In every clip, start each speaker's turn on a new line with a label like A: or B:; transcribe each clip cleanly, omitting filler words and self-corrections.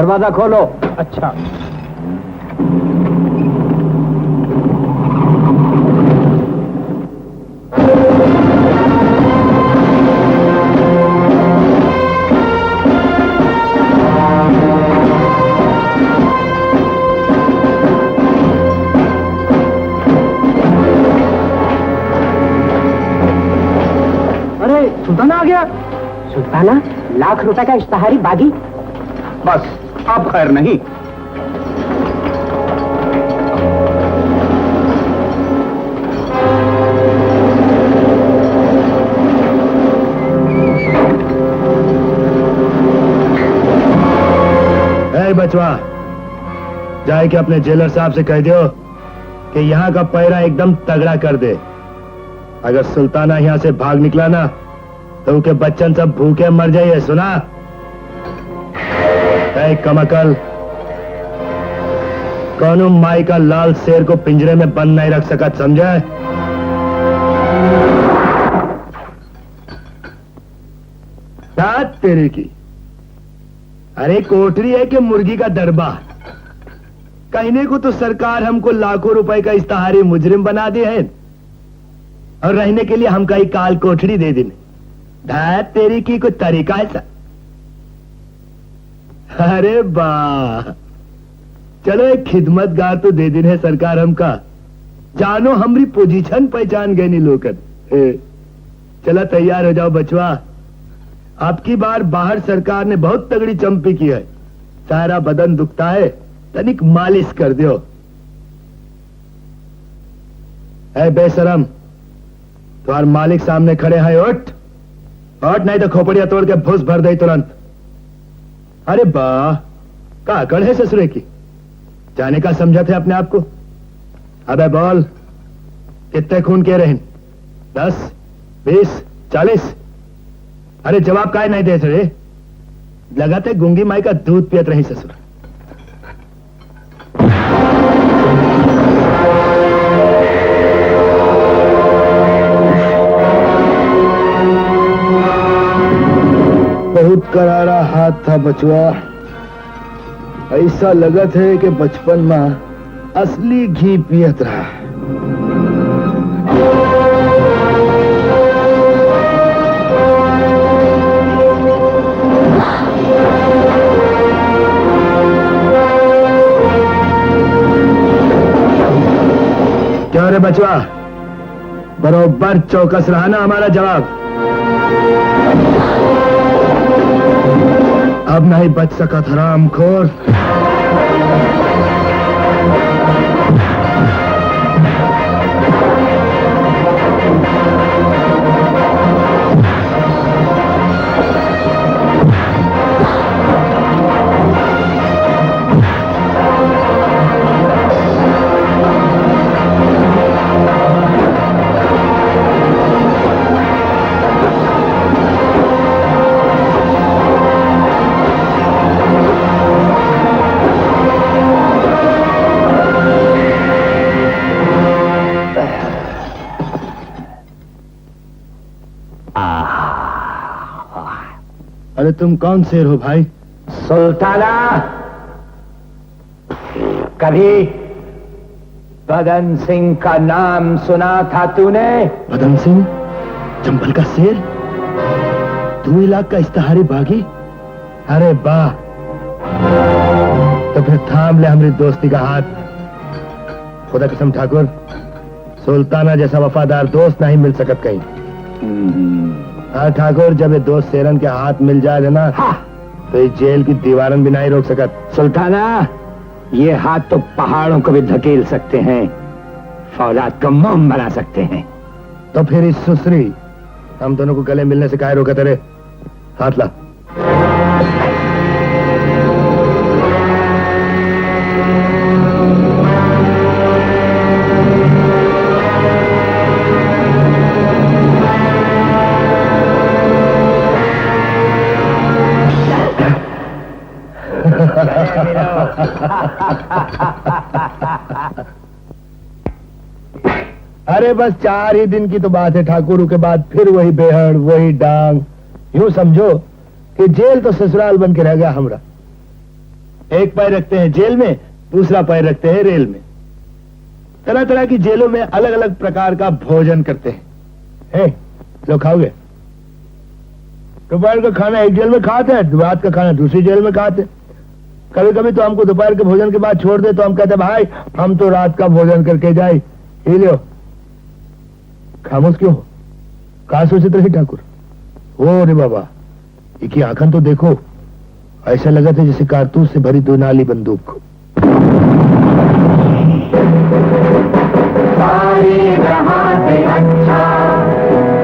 A: दरवाजा खोलो।
B: अच्छा।
A: सुल्ताना आ गया।
C: सुल्ताना? ₹1,00,000 का इश्तहारी बागी?
B: बस अब खैर नहीं।
D: बचवा, जाए कि अपने जेलर साहब से कह दो कि यहाँ का पैरा एकदम तगड़ा कर दे। अगर सुल्ताना यहाँ से भाग निकला ना तो उनके बच्चन सब भूखे मर जाइए। सुना? कमकल, कौनो माई का लाल शेर को पिंजरे में बंद नहीं रख सका, समझे? बात तेरे की। अरे कोठरी है कि मुर्गी का दरबा? कहने को तो सरकार हमको लाखों रुपए का इस्ताहारी मुजरिम बना दे है और रहने के लिए हमका ही काल कोठरी दे देने। धात तेरी की कोई तरीका है सा? अरे वाह, चलो एक खिदमतगार तो दे देने सरकार हमका। जानो हमरी पोजीशन पहचान गए नहीं लोकन। चला तैयार हो जाओ बचवा। आपकी बार बाहर सरकार ने बहुत तगड़ी चंपी की है। सारा बदन दुखता है, तनिक मालिश कर दियो। ऐ बेशरम, तुम्हारे मालिक सामने खड़े हैं, उठ उठ, नहीं तो खोपड़िया तोड़ के भूस भर दे तुरंत। अरे वाह, का अकड़ है ससुरे की, जाने का समझा थे अपने आप को। अबे बोल, कितने खून के रहे? 10, 20, 40? अरे जवाब काहे नहीं दे रहे? लगाते गूंगी माई का दूध पियत रही ससुर। बहुत करारा हाथ था बचवा। ऐसा लगत है कि बचपन में असली घी पियत रहा। क्या रे बचवा, बरोबर चौकस रहा ना हमारा जवाब? अब नहीं बच सका था हरामखोर। अरे तुम कौन शेर हो भाई?
A: सुल्ताना, कभी बदन सिंह का नाम सुना था तूने?
D: बदन सिंह, चंबल का शेर, 2 लाख का इस्ताहारी बागी? अरे वाह, तो फिर थाम ले हमारी दोस्ती का हाथ। खुदा कसम ठाकुर, सुल्ताना जैसा वफादार दोस्त नहीं मिल सकत कहीं। हाँ ठाकुर, जब ये दोस्त शेरन के हाथ मिल जाए ना, तो इस जेल की दीवारन भी नहीं रोक सकत।
A: सुल्ताना, ये हाथ तो पहाड़ों को भी धकेल सकते हैं, फौलाद को मोम बना सकते हैं।
D: तो फिर इस सुसरी हम दोनों को गले मिलने से काहे रोका तेरे? हाथ ला। अरे बस 4 ही दिन की तो बात है ठाकुर, के बाद फिर वही बेहड़, वही डांग। यूं समझो कि जेल तो ससुराल बन के रह गया हमरा। एक पैर रखते हैं जेल में, दूसरा पैर रखते हैं रेल में। तरह तरह की जेलों में अलग अलग प्रकार का भोजन करते हैं। लो खाओगे? दोपहर का खाना एक जेल में खाते हैं, रात का खाना दूसरी जेल में खाते हैं। कभी कभी तो हमको दोपहर के भोजन के बाद छोड़ दे तो हम कहते भाई हम तो रात का भोजन करके जाए। ही लो। खामोश क्यों हो? कहा सोचते रहे ठाकुर? ओ रे बाबा, इनकी आंखन तो देखो, ऐसा लगा था जैसे कारतूस से भरी दो नाली बंदूक।
C: सारे जहां से अच्छा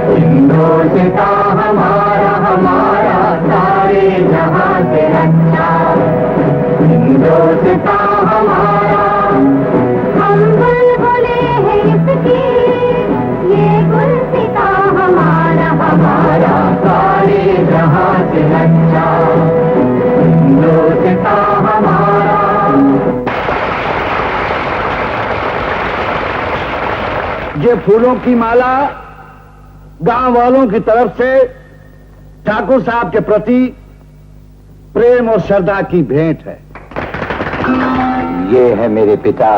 C: हिंदुस्तां हमारा हमारा, सारे जहां से अच्छा हिंदुस्तां हमारा। हम बुलबुले हैं इसकी, ये गुलसिता हमारा हमारा, सारे जहां से अच्छा हिंदुस्तां हमारा।
B: ये फूलों की माला गांव वालों की तरफ से ठाकुर साहब के प्रति प्रेम और श्रद्धा की भेंट है।
A: ये है मेरे पिता,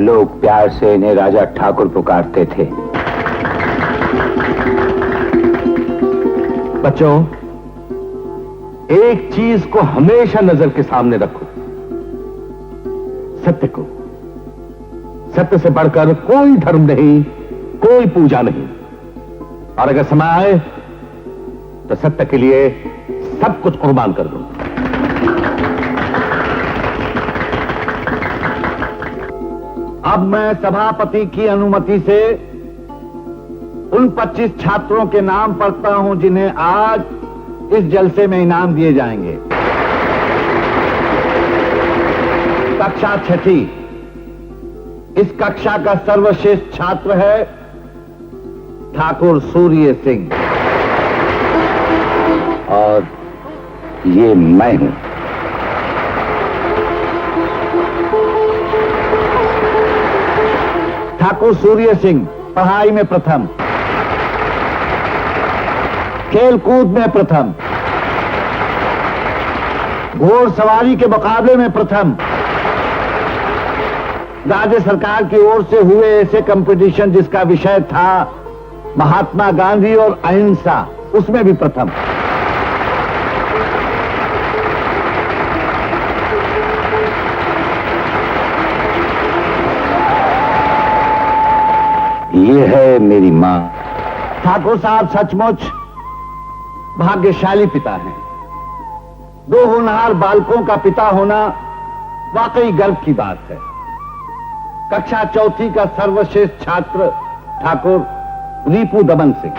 A: लोग प्यार से इन्हें राजा ठाकुर पुकारते थे।
E: बच्चों, एक चीज को हमेशा नजर के सामने रखो, सत्य को। सत्य से बढ़कर कोई धर्म नहीं, कोई पूजा नहीं। और अगर समय आए तो सत्य के लिए सब कुछ कुर्बान कर दो।
B: अब मैं सभापति की अनुमति से उन 25 छात्रों के नाम पढ़ता हूं जिन्हें आज इस जलसे में इनाम दिए जाएंगे। कक्षा 6ठी, इस कक्षा का सर्वश्रेष्ठ छात्र है ठाकुर सूर्य सिंह।
A: और ये मैं हूं।
B: ठाकुर सूर्य सिंह पढ़ाई में प्रथम, खेल कूद में प्रथम, घोड़सवारी के मुकाबले में प्रथम, राज्य सरकार की ओर से हुए ऐसे कंपटीशन जिसका विषय था महात्मा गांधी और अहिंसा, उसमें भी प्रथम।
A: ये है मेरी मां।
B: ठाकुर साहब सचमुच भाग्यशाली पिता हैं। 2 होनहार बालकों का पिता होना वाकई गर्व की बात है। कक्षा 4ठी का सर्वश्रेष्ठ छात्र ठाकुर रीपू दमन सिंह।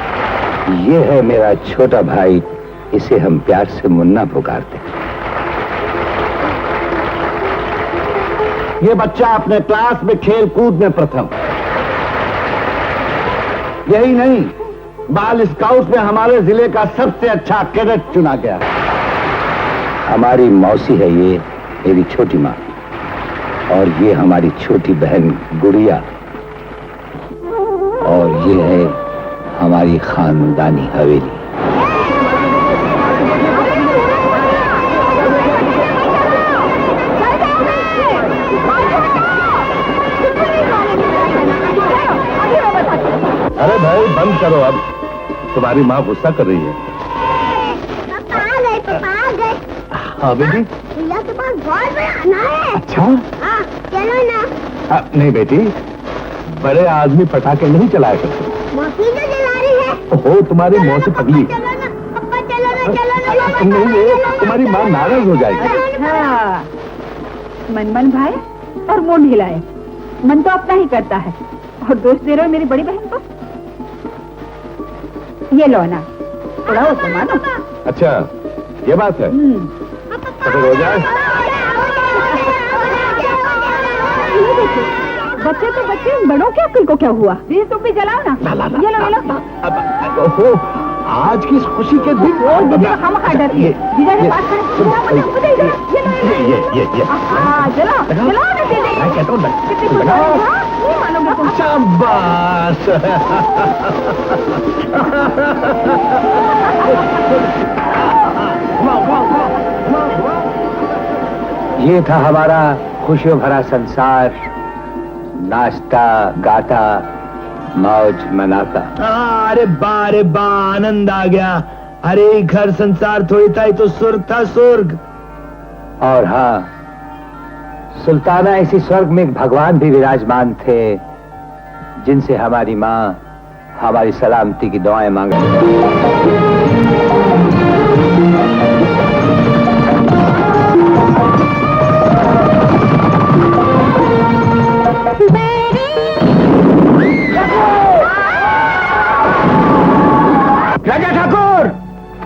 A: ये है मेरा छोटा भाई, इसे हम प्यार से मुन्ना पुकारते हैं।
B: ये बच्चा अपने क्लास में खेल कूद में प्रथम। यही नहीं, बाल स्काउट में हमारे जिले का सबसे अच्छा कैडेट चुना गया।
A: हमारी मौसी है ये, मेरी छोटी माँ, और ये हमारी छोटी बहन गुड़िया, और ये है हमारी खानदानी हवेली।
E: अरे भाई बंद करो अब, तुम्हारी माँ गुस्सा कर रही है।
F: पापा आ गए।
E: हाँ बेटी।
F: भैया के पास बहुत बड़ा खाना है।
E: अच्छा।
F: हाँ चलो ना।
E: नहीं बेटी, बड़े आदमी पटाखे नहीं चलाया करते।
F: मौसी जो जला रही है।
E: ओहो, तुम्हारी मौसी पगली।
F: चलो ना पापा, चलो ना, चलो ना।
E: नहीं, तुम्हारी माँ नाराज हो जाएगी।
G: अच्छा, मनमन भाई और मुंह हिलाए, मन तो अपना ही करता है और दोस्त दे रहे हो मेरी बड़ी बहन को। ये लो ना, थोड़ा हो तो मानो।
E: अच्छा, ये बात है। तो हो जाए।
G: बच्चे तो बच्चे, बड़ों के अक्ल को क्या हुआ? ये तुम भी जलाओ ना। ये लो, ये लो।
E: ओहो, आज की इस खुशी के दिन
G: हम ऑर्डर किए। जीजा ने बात करें।
E: ये
G: हाँ, जलाओ जलाओ ना दीदी।
E: मैं कहता हूँ
G: कितनी खुश हो, हाँ? नहीं मानोगे तुम।
E: शाबाश।
A: ये था हमारा खुशियों भरा संसार, नाचता गाता मौज मनाता।
D: अरे बा आनंद आ गया। अरे घर संसार थोड़ी था, ये तो स्वर्ग था, स्वर्ग।
A: और हाँ, सुल्ताना इसी स्वर्ग में एक भगवान भी विराजमान थे, जिनसे हमारी माँ हमारी सलामती की दुआएं मांगे।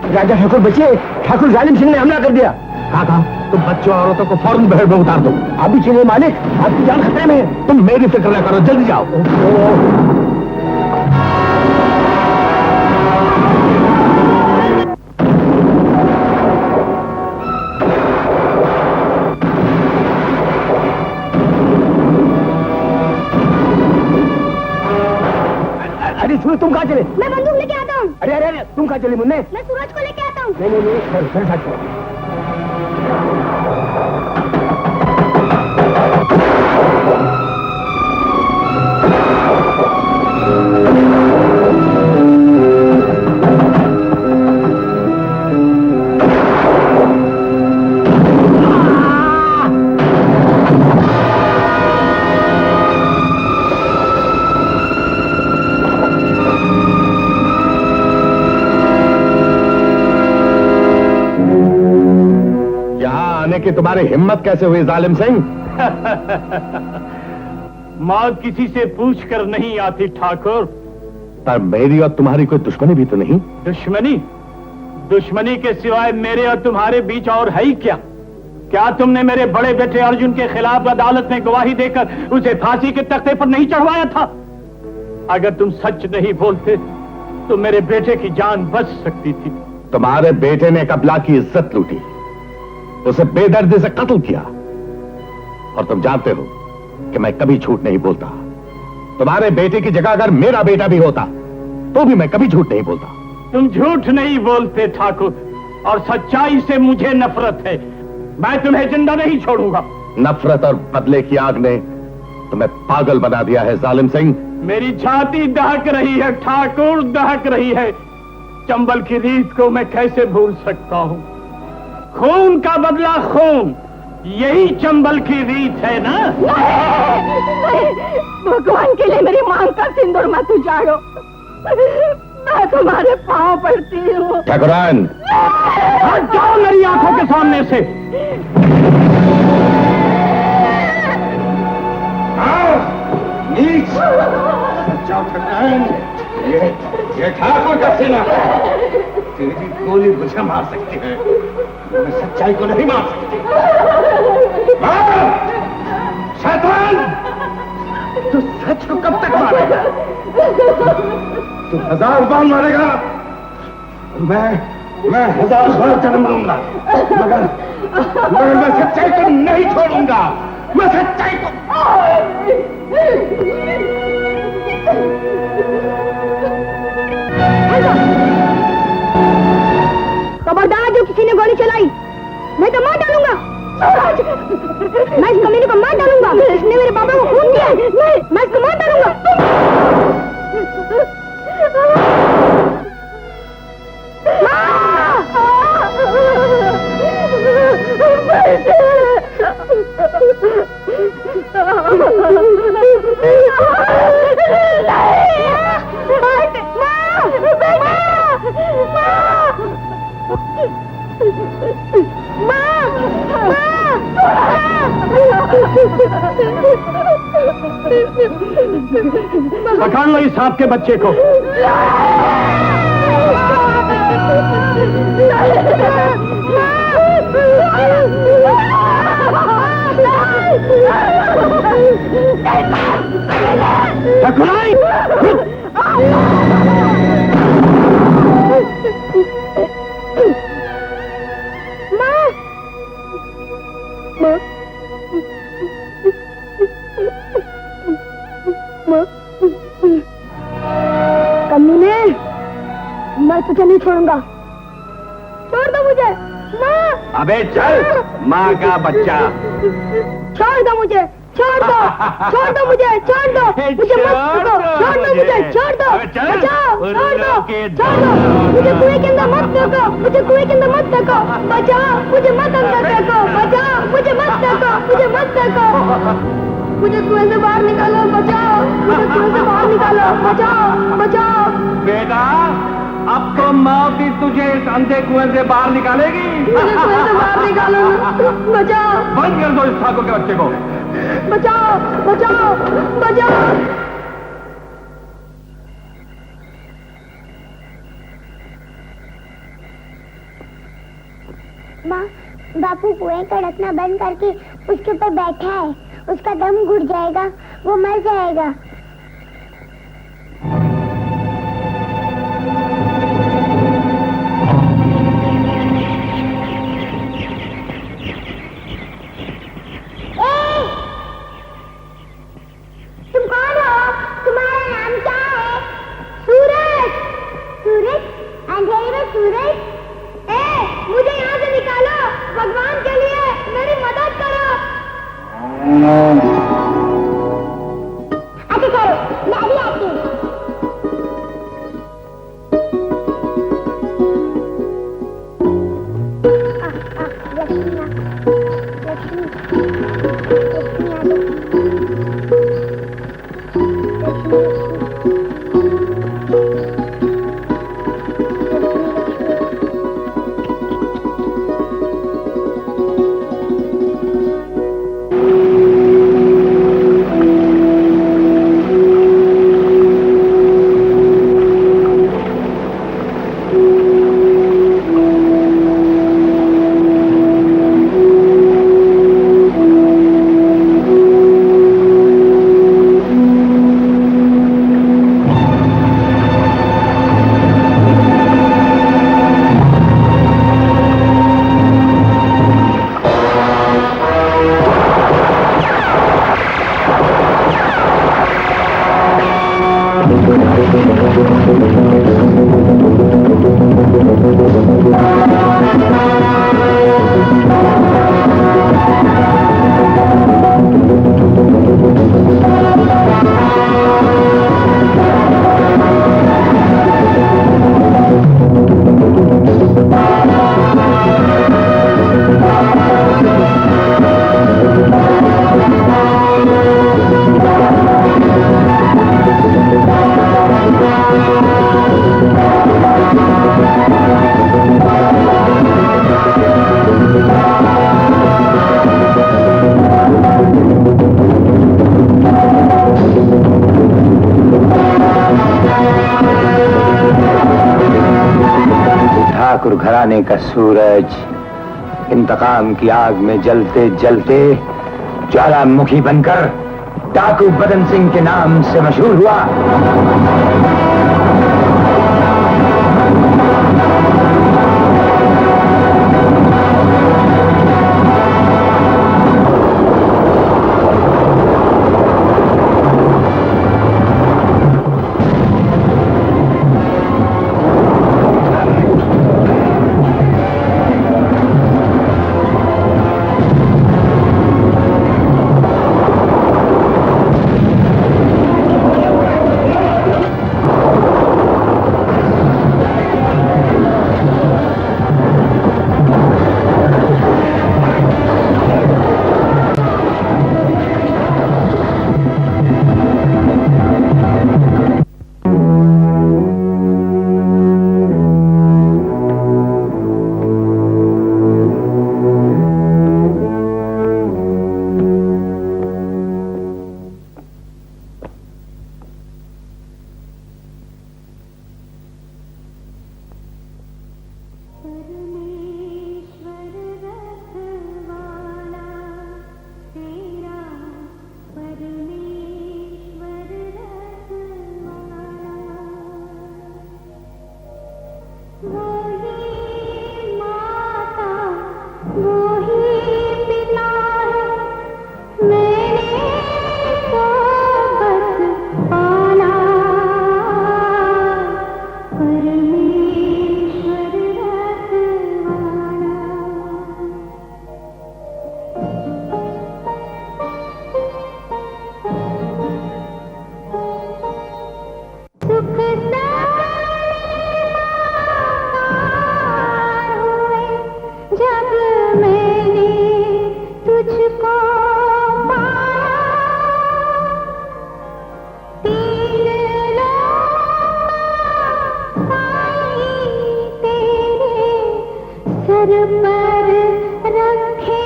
E: राजा ठाकुर बचिए, ठाकुर जालिम सिंह ने हमला कर दिया। काका, तुम बच्चों और औरतों को फौरन भीड़ में उतार दो। अभी चलिए मालिक, आपकी जान खतरे में है। तुम मेरी फिक्र न करो, जल्दी जाओ। अरे सूरज, तुम कहाँ चले?
F: मैं बंदूक लेके आता हूँ।
E: अरे अरे अरे, तुम कहाँ चले मुन्ने?
F: मैं सूरज को लेके आता हूँ।
E: नहीं, मेरे साथ चलो। कि तुम्हारी हिम्मत कैसे हुई जालिम सिंह?
H: मौत किसी से पूछ कर नहीं आती ठाकुर।
E: पर मेरी और तुम्हारी कोई दुश्मनी भी तो नहीं?
H: दुश्मनी के सिवाय मेरे और तुम्हारे बीच और है ही क्या? क्या तुमने मेरे बड़े बेटे अर्जुन के खिलाफ अदालत में गवाही देकर उसे फांसी के तख्ते पर नहीं चढ़वाया था? अगर तुम सच नहीं बोलते तो मेरे बेटे की जान बच सकती थी।
E: तुम्हारे बेटे ने कबला की इज्जत लूटी, उसे बेदर्दी से कत्ल किया, और तुम जानते हो कि मैं कभी झूठ नहीं बोलता। तुम्हारे बेटे की जगह अगर मेरा बेटा भी होता तो भी मैं कभी झूठ नहीं बोलता।
H: तुम झूठ नहीं बोलते ठाकुर, और सच्चाई से मुझे नफरत है। मैं तुम्हें जिंदा नहीं छोड़ूंगा।
E: नफरत और बदले की आग ने तुम्हें पागल बना दिया है जालिम सिंह।
H: मेरी छाती दहक रही है ठाकुर, दहक रही है। चंबल की रीत को मैं कैसे भूल सकता हूँ? खून का बदला खून, यही चंबल की रीत है ना?
G: नहीं, भगवान के लिए मेरी मांग का सिंदूर मत उजाड़ो। मैं तुम्हारे पांव पड़ती हूँ।
E: ठाकुरान,
H: हट जाओ मेरी आंखों के सामने से।
E: नीच, जाओ ठाकुरान। ये ठाकुर का सेना तेरी गोली मुझे मार सकती है, मैं सच्चाई को नहीं मार सकती। शैतान, तू सच को कब तक मारेगा? तू 1000 बार मारेगा, मैं 1000 बार जन्म लूंगा, मगर मैं सच्चाई को नहीं छोड़ूंगा। मैं सच्चाई को
F: खबरदार, जो किसी ने गोली चलाई मैं तो मार डालूंगा। मैं इस कमीने को मार डालूंगा। इसने मेरे पापा को खून किया है। मैं इसको मार डालूंगा।
H: पकड़ लो इस सांप के बच्चे को। ठकुराई,
F: कमीने, मैं तुझे नहीं छोड़ूंगा। छोड़ दो मुझे। माँ
E: अबे चल, माँ का बच्चा।
F: छोड़ दो मुझे, छोड़ दो, छोड़ दो मुझे, छोड़ दो मुझे, मत फेंको, छोड़ दो मुझे, छोड़ दो, बचाओ, छोड़ दो, छोड़ दो, मुझे कुएं के अंदर मत फेंको, मुझे कुएं के अंदर मत फेंको, बचाओ, मुझे मत अंदर फेंको, बचाओ, मुझे मत फेंको, मुझे मत फेंको, मुझे कुएं से बाहर निकालो, बचाओ, मुझे कुएं से बाहर निकालो, बचाओ, बचाओ।
E: बेटा, अब तो मौत ही तुझे इस अंधे कुएं से बाहर निकालेगी।
F: मुझे कुएं से बाहर निकालो, बचाओ।
E: बंद कर दो इस ठाकुर के बच्चे को।
F: बचाओ, बचाओ, बचाओ।
C: माँ, बापू कुएं का ढकना बंद करके उसके ऊपर बैठा है। उसका दम घुट जाएगा, वो मर जाएगा। तुम कौन हो? तुम्हारा नाम क्या है? सूरज। सूरज? अंधेरे में सूरज? मुझे यहाँ से निकालो, भगवान के लिए मेरी मदद करो। अच्छा चलो, मैं अभी आती हूँ। लक्ष्मी आ
A: ठाकुर घराने का सूरज इंतकाम की आग में जलते जलते ज्वालामुखी बनकर डाकू बदन सिंह के नाम से मशहूर हुआ।
C: सर पर रखे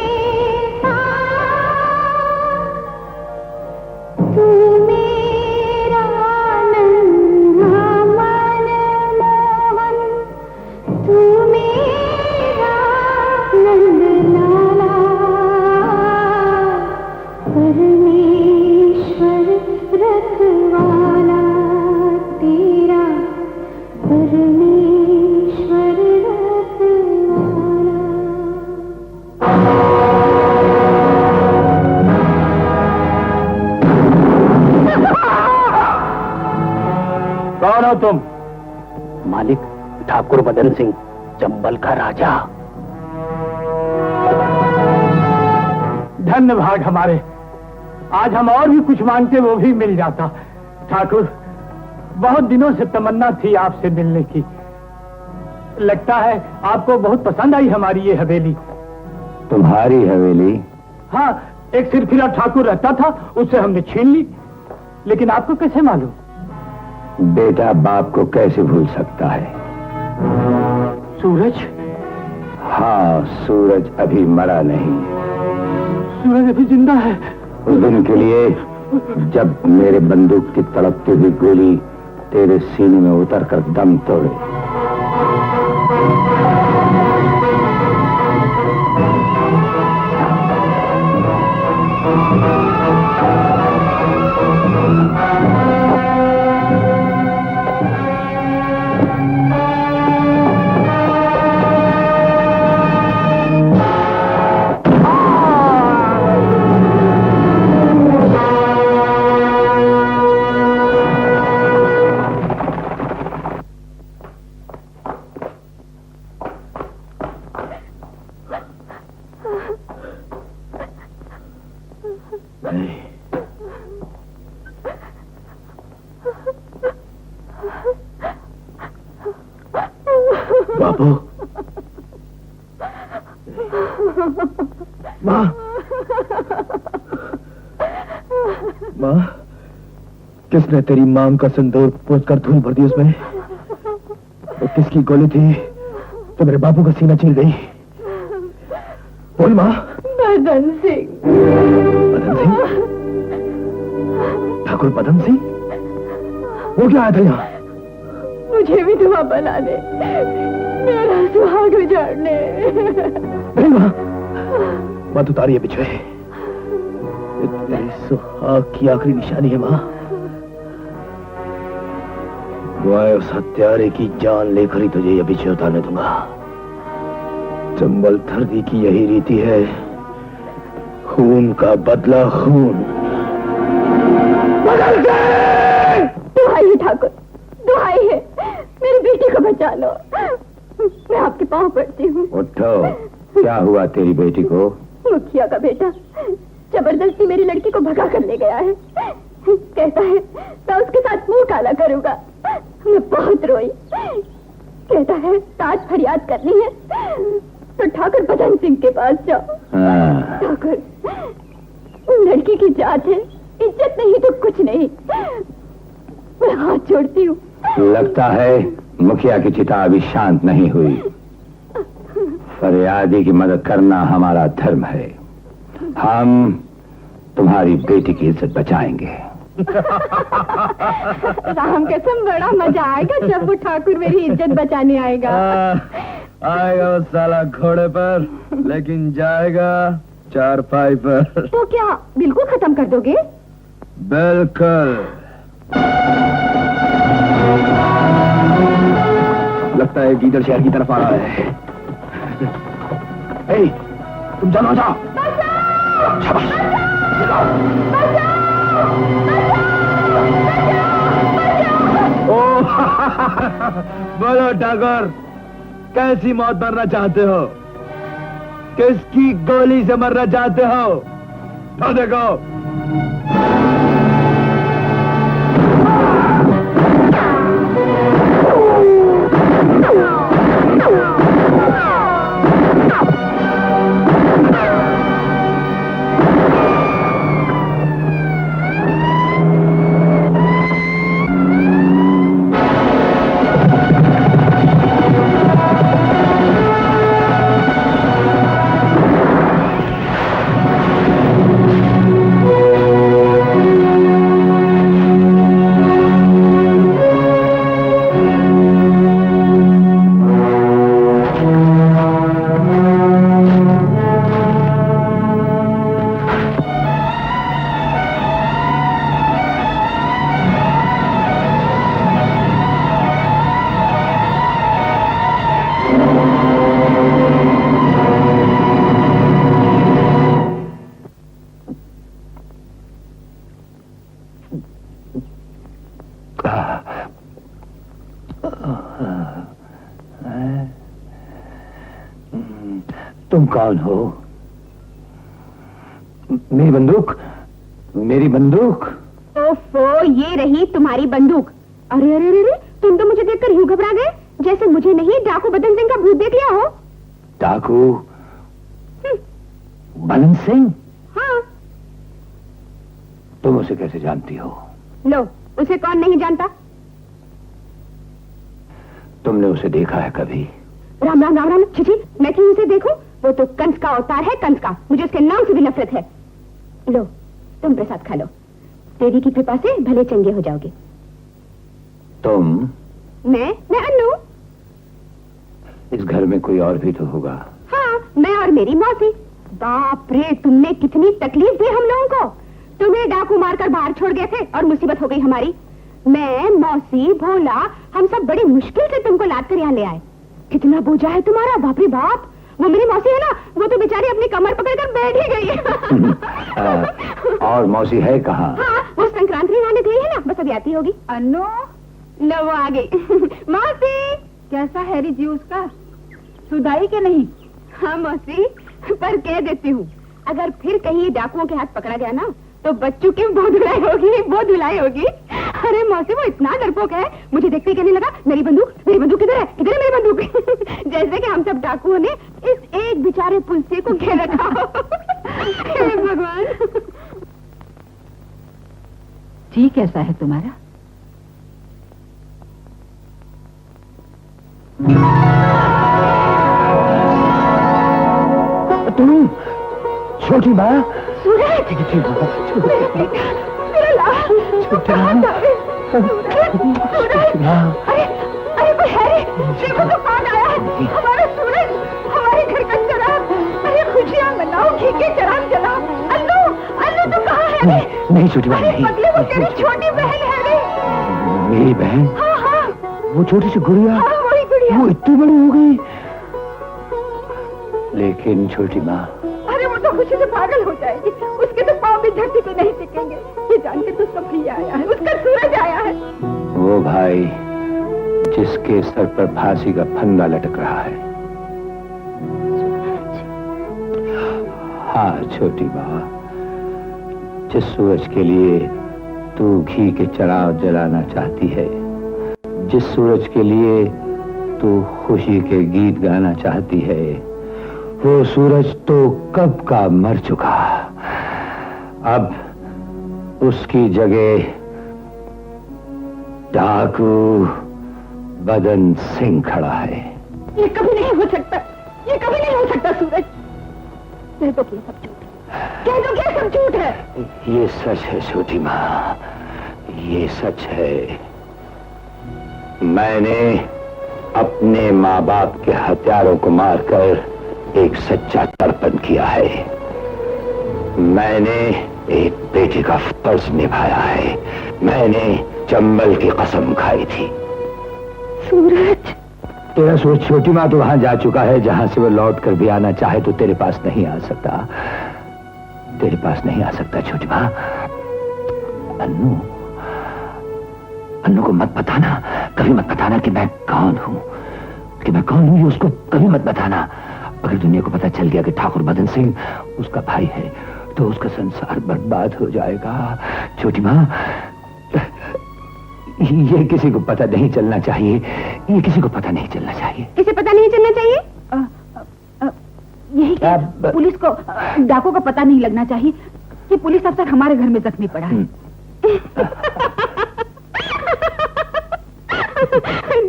C: तू मेरा नन्हा मन मोहन, तू मेरा नंद लाला, परमेश्वर रखवाला तेरा, परमेश्वर रखवाला।
H: कौन हो तुम?
B: मालिक ठाकुर बदन सिंह, चंबल का राजा।
H: धन्य भाग हमारे, आज हम और भी कुछ मांगते वो भी मिल जाता। ठाकुर, बहुत दिनों से तमन्ना थी आपसे मिलने की। लगता है आपको बहुत पसंद आई हमारी ये हवेली।
A: तुम्हारी हवेली?
H: हाँ, एक सिरफिरा ठाकुर रहता था, उससे हमने छीन ली। लेकिन आपको कैसे मालूम?
A: बेटा बाप को कैसे भूल सकता है?
H: सूरज?
A: हाँ, सूरज अभी मरा नहीं।
H: सूरज अभी जिंदा है।
A: उस दिन के लिए जब मेरे बंदूक की तड़पती हुई गोली तेरे सीने में उतरकर दम तोड़े।
D: बाबू, माँ, माँ, किसने तेरी मांग का सिंदूर पोंछकर धूल भर दी उसमें? और किसकी गोली थी तो मेरे बापू का सीना चीर गई? बोल माँ।
G: बदन सिंह।
D: बदन सिंह? ठाकुर बदन सिंह? वो क्या आया था यहाँ?
G: मुझे भी धुआं बना दे, मेरा सुहाग उजाड़ने।
D: नहीं माँ, मत उतारिए बिछुए। तेरी सुहाग की आखिरी निशानी है माँ। मैं उस हत्यारे की जान लेकर ही तुझे ये बिछुए उतारने दूंगा। चंबल धरती की यही रीति है, खून का बदला खून।
G: दुहाई है ठाकुर, दुहाई है, मेरी बेटी को बचा लो। मैं आपके पांव पड़ती हूँ।
A: उठो, क्या हुआ तेरी बेटी को?
G: मुखिया का बेटा जबरदस्ती मेरी लड़की को भगा कर ले गया है। कहता है मैं उसके साथ मुंह काला करूंगा। मैं बहुत रोई। कहता है ताज फरियाद करनी है तो ठाकुर बदन सिंह के पास जाओ। ठाकुर, लड़की की जात है, इज्जत नहीं तो कुछ नहीं। मैं हाथ जोड़ती हूँ।
A: लगता है मुखिया की चिता अभी शांत नहीं हुई। फरियादी की मदद करना हमारा धर्म है। हम तुम्हारी बेटी की इज्जत बचाएंगे।
G: राम कसम, बड़ा मजा आएगा जब वो ठाकुर मेरी इज्जत बचाने आएगा।
D: आएगा वो साला घोड़े पर, लेकिन जाएगा चारपाई पर।
G: तो क्या बिल्कुल खत्म कर दोगे?
D: बिल्कुल। लगता है गीदड़ शहर की तरफ आ रहा है। ए, तुम चलो जाओ। शाबाश। ओ, बोलो ठाकुर, कैसी मौत मरना चाहते हो? किसकी गोली से मरना चाहते हो? तो देखो।
A: तुम कौन हो? मेरी बंदूक, मेरी बंदूक।
G: ओफो, ये रही तुम्हारी बंदूक। अरे अरे अरे, तुम तो मुझे देखकर यूं घबरा गए जैसे मुझे नहीं डाकू बदन सिंह का भूत देख लिया हो।
A: डाकू बदन सिंह?
G: हाँ।
A: तुम उसे कैसे जानती हो?
G: लो, उसे कौन नहीं जानता?
A: तुमने उसे देखा है कभी?
G: राम राम राम राम, छिछी, मैं क्यों उसे देखूं? वो तो कंस का अवतार है, कंस का। मुझे उसके नाम से भी नफरत है। लो, तुम प्रसाद खा लो। देवी की कृपा से भले चंगे हो जाओगे।
A: तुम?
G: मैं अन्नू।
A: इस घर में कोई और भी तो होगा?
G: हाँ, मैं और मेरी मौसी। बाप रे, तुमने कितनी तकलीफ दी हम लोगों को। तुम्हें डाकू मारकर बाहर छोड़ गए थे और मुसीबत हो गई हमारी। मैं, मौसी, भोला, हम सब बड़ी मुश्किल से तुमको लाद कर यहाँ ले आए। कितना बोझा है तुम्हारा, बाप रे बाप। वो मेरी मौसी है ना, वो तो बेचारी अपनी कमर पकड़कर बैठ ही गई है।
A: और मौसी है कहाँ?
G: हाँ, वो संक्रांति आने गई है ना, बस अभी आती होगी। अन्नो, लो वो आ गई। मौसी, कैसा हैरी जी उसका? सुधाई के नहीं? हाँ मौसी, पर कह देती हूँ, अगर फिर कहीं डाकुओं के हाथ पकड़ा गया ना, तो बच्चों की बहुत धुलाई होगी, बहुत धुलाई होगी। अरे मौसी, वो इतना डरपोक है, मुझे देखते ही कहने लगा, मेरी बंदूक किधर है, किधर है मेरी बंदूक? जैसे कि हम सब डाकुओं ने इस एक बेचारे पुलसे को घेर रखा हो। हे भगवान।
F: जी, कैसा है तुम्हारा?
A: तुम छोटी माँ?
G: सूरज, अरे कोई हैरी, देखो तो कौन आया है? हमारा सूरज, हमारे घर का चराग। अरे खुशियाँ मनाओ, घी के चराग जलाओ। अन्नू, अन्नू तू कहाँ है?
A: नहीं छोटी माँ, नहीं।
G: पगले, वो तेरी छोटी बहन है रे।
A: मेरी बहन?
G: हाँ हाँ,
A: वो छोटी सी गुड़िया?
G: हाँ वही गुड़िया।
A: वो इतनी बड़ी हो गई? लेकिन छोटी माँ,
G: अरे वो तो खुशी से पागल हो जाएगी। उसके तो पाँव भी धरती पे नहीं टिकेंगे। ये जान के तो उसका भैया आया है, उसका सूरज आया है।
A: वो भाई जिसके सर पर फांसी का फंदा लटक रहा है। हाँ छोटी माँ, जिस सूरज के लिए तू घी के चराग जलाना चाहती है, जिस सूरज के लिए तू खुशी के गीत गाना चाहती है, वो सूरज तो कब का मर चुका। अब उसकी जगह डाकू बदन सिंह खड़ा है।
G: ये कभी नहीं हो सकता, ये कभी नहीं हो सकता सूरज। कह दो कि ये सब झूठ है, कह दो कि ये सब झूठ है।
A: ये सच है छोटी माँ, ये सच है। मैंने अपने माँ बाप के हत्यारों को मारकर एक सच्चा तर्पण किया है। मैंने एक बेटे का फर्ज निभाया है। मैंने चंबल की कसम खाई थी।
G: सूरज,
A: तेरा सूरज छोटी माँ तो वहां जा चुका है जहां से वो लौट कर भी आना चाहे तो तेरे पास नहीं आ सकता। तेरे पास नहीं आ सकता छोटी माँ। अन्नू, अन्नू को मत बताना, कभी मत बताना कि मैं कौन हूं, कि मैं कौन हूं। ये उसको कभी मत बताना। अगर दुनिया को पता चल गया कि ठाकुर बदन सिंह उसका भाई है तो उसका संसार बर्बाद हो जाएगा। छोटी माँ, ये किसी को पता नहीं चलना चाहिए, ये किसी को पता नहीं चलना चाहिए।
G: किसे पता नहीं चलना चाहिए? यही कि पुलिस को, डाकू का पता नहीं लगना चाहिए कि पुलिस अफसर हमारे घर में जख्मी पड़ा है।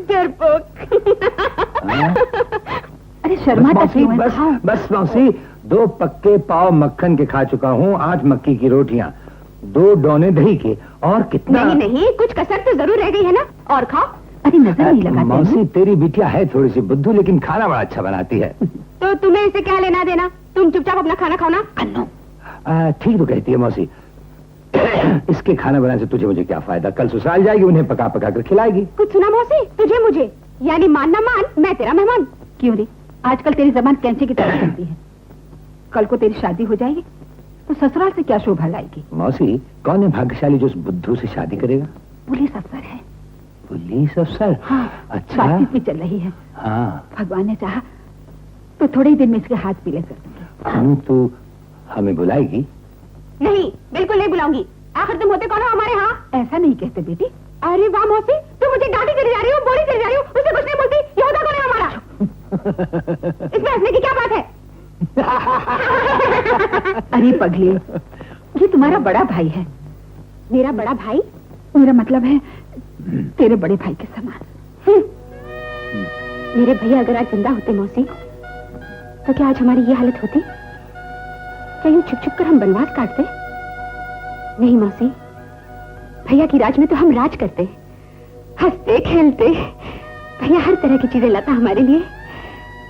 G: डरपोक। अरे शर्माता क्यों है?
A: बस मौसी, 2 पक्के पाव मक्खन के खा चुका हूँ, 8 मक्की की रोटियां, 2 डोने दही के, और कितना?
G: नहीं नहीं, कुछ कसर तो जरूर रह गई है ना, और खाओ। अरे नजर नहीं लगाते।
A: मौसी, तेरी बिटिया है थोड़ी सी बुद्धू, लेकिन खाना बड़ा अच्छा बनाती है।
G: तो तुम्हें इसे क्या लेना देना? तुम चुपचाप अपना खाना खाओ ना। अन्नू,
A: ठीक तो कहती है मौसी। इसके खाना बनाने से तुझे मुझे क्या फायदा? कल ससुराल जाएगी, उन्हें पका पका कर खिलाएगी।
G: कुछ सुना मौसी? तुझे मुझे, यानी मान ना मान, मैं तेरा मेहमान। क्यों रे, आजकल तेरी जबान कैंची की तरह चलती है। कल को तेरी शादी हो जाएगी तो ससुराल से क्या शोभा लाएगी?
A: मौसी, कौन है भाग्यशाली जो उस बुद्धू से शादी करेगा?
G: पुलिस अफसर है।
A: पुलिस अफसर?
G: हाँ,
A: अच्छा।
G: बातचीत भी चल रही है।
A: हाँ।
G: भगवान ने चाहा तो थोड़े ही दिन में इसके हाथ पीले कर दूंगी।
A: तू हमें बुलाएगी?
F: नहीं, बिल्कुल नहीं बुलाऊंगी। आखिर तुम होते कौन हो हमारे यहाँ?
G: ऐसा नहीं कहते बेटी।
F: अरे वाह मौसी, तुम मुझे डांटी चली जा रही हो, बोली चली जा रही हो, उससे कुछ नहीं बोलती। ये होता कौन है हमारा? इसमें हंसने की क्या बात है?
G: अरे पगली, ये तुम्हारा बड़ा भाई है।
F: मेरा बड़ा भाई?
G: मेरा मतलब है तेरे बड़े भाई के समान।
F: मेरे भैया अगर आज जिंदा होते मौसी, तो क्या आज हमारी ये हालत होती? क्या यूं छुप छुप कर हम बनवास काटते? नहीं मौसी, भैया की राज में तो हम राज करते, हंसते खेलते। भैया हर तरह की चीजें लाता हमारे लिए।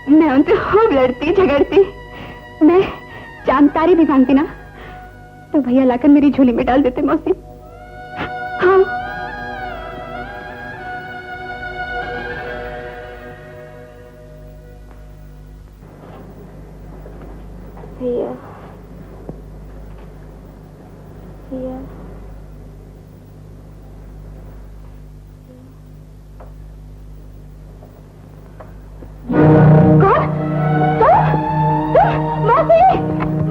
F: मैं उनसे खूब लड़ती झगड़ती। मैं चांद तारे भी मांगती ना, तो भैया लाकर मेरी झोली में डाल देते मौसी। हाँ। भैया, भैया, मौसी,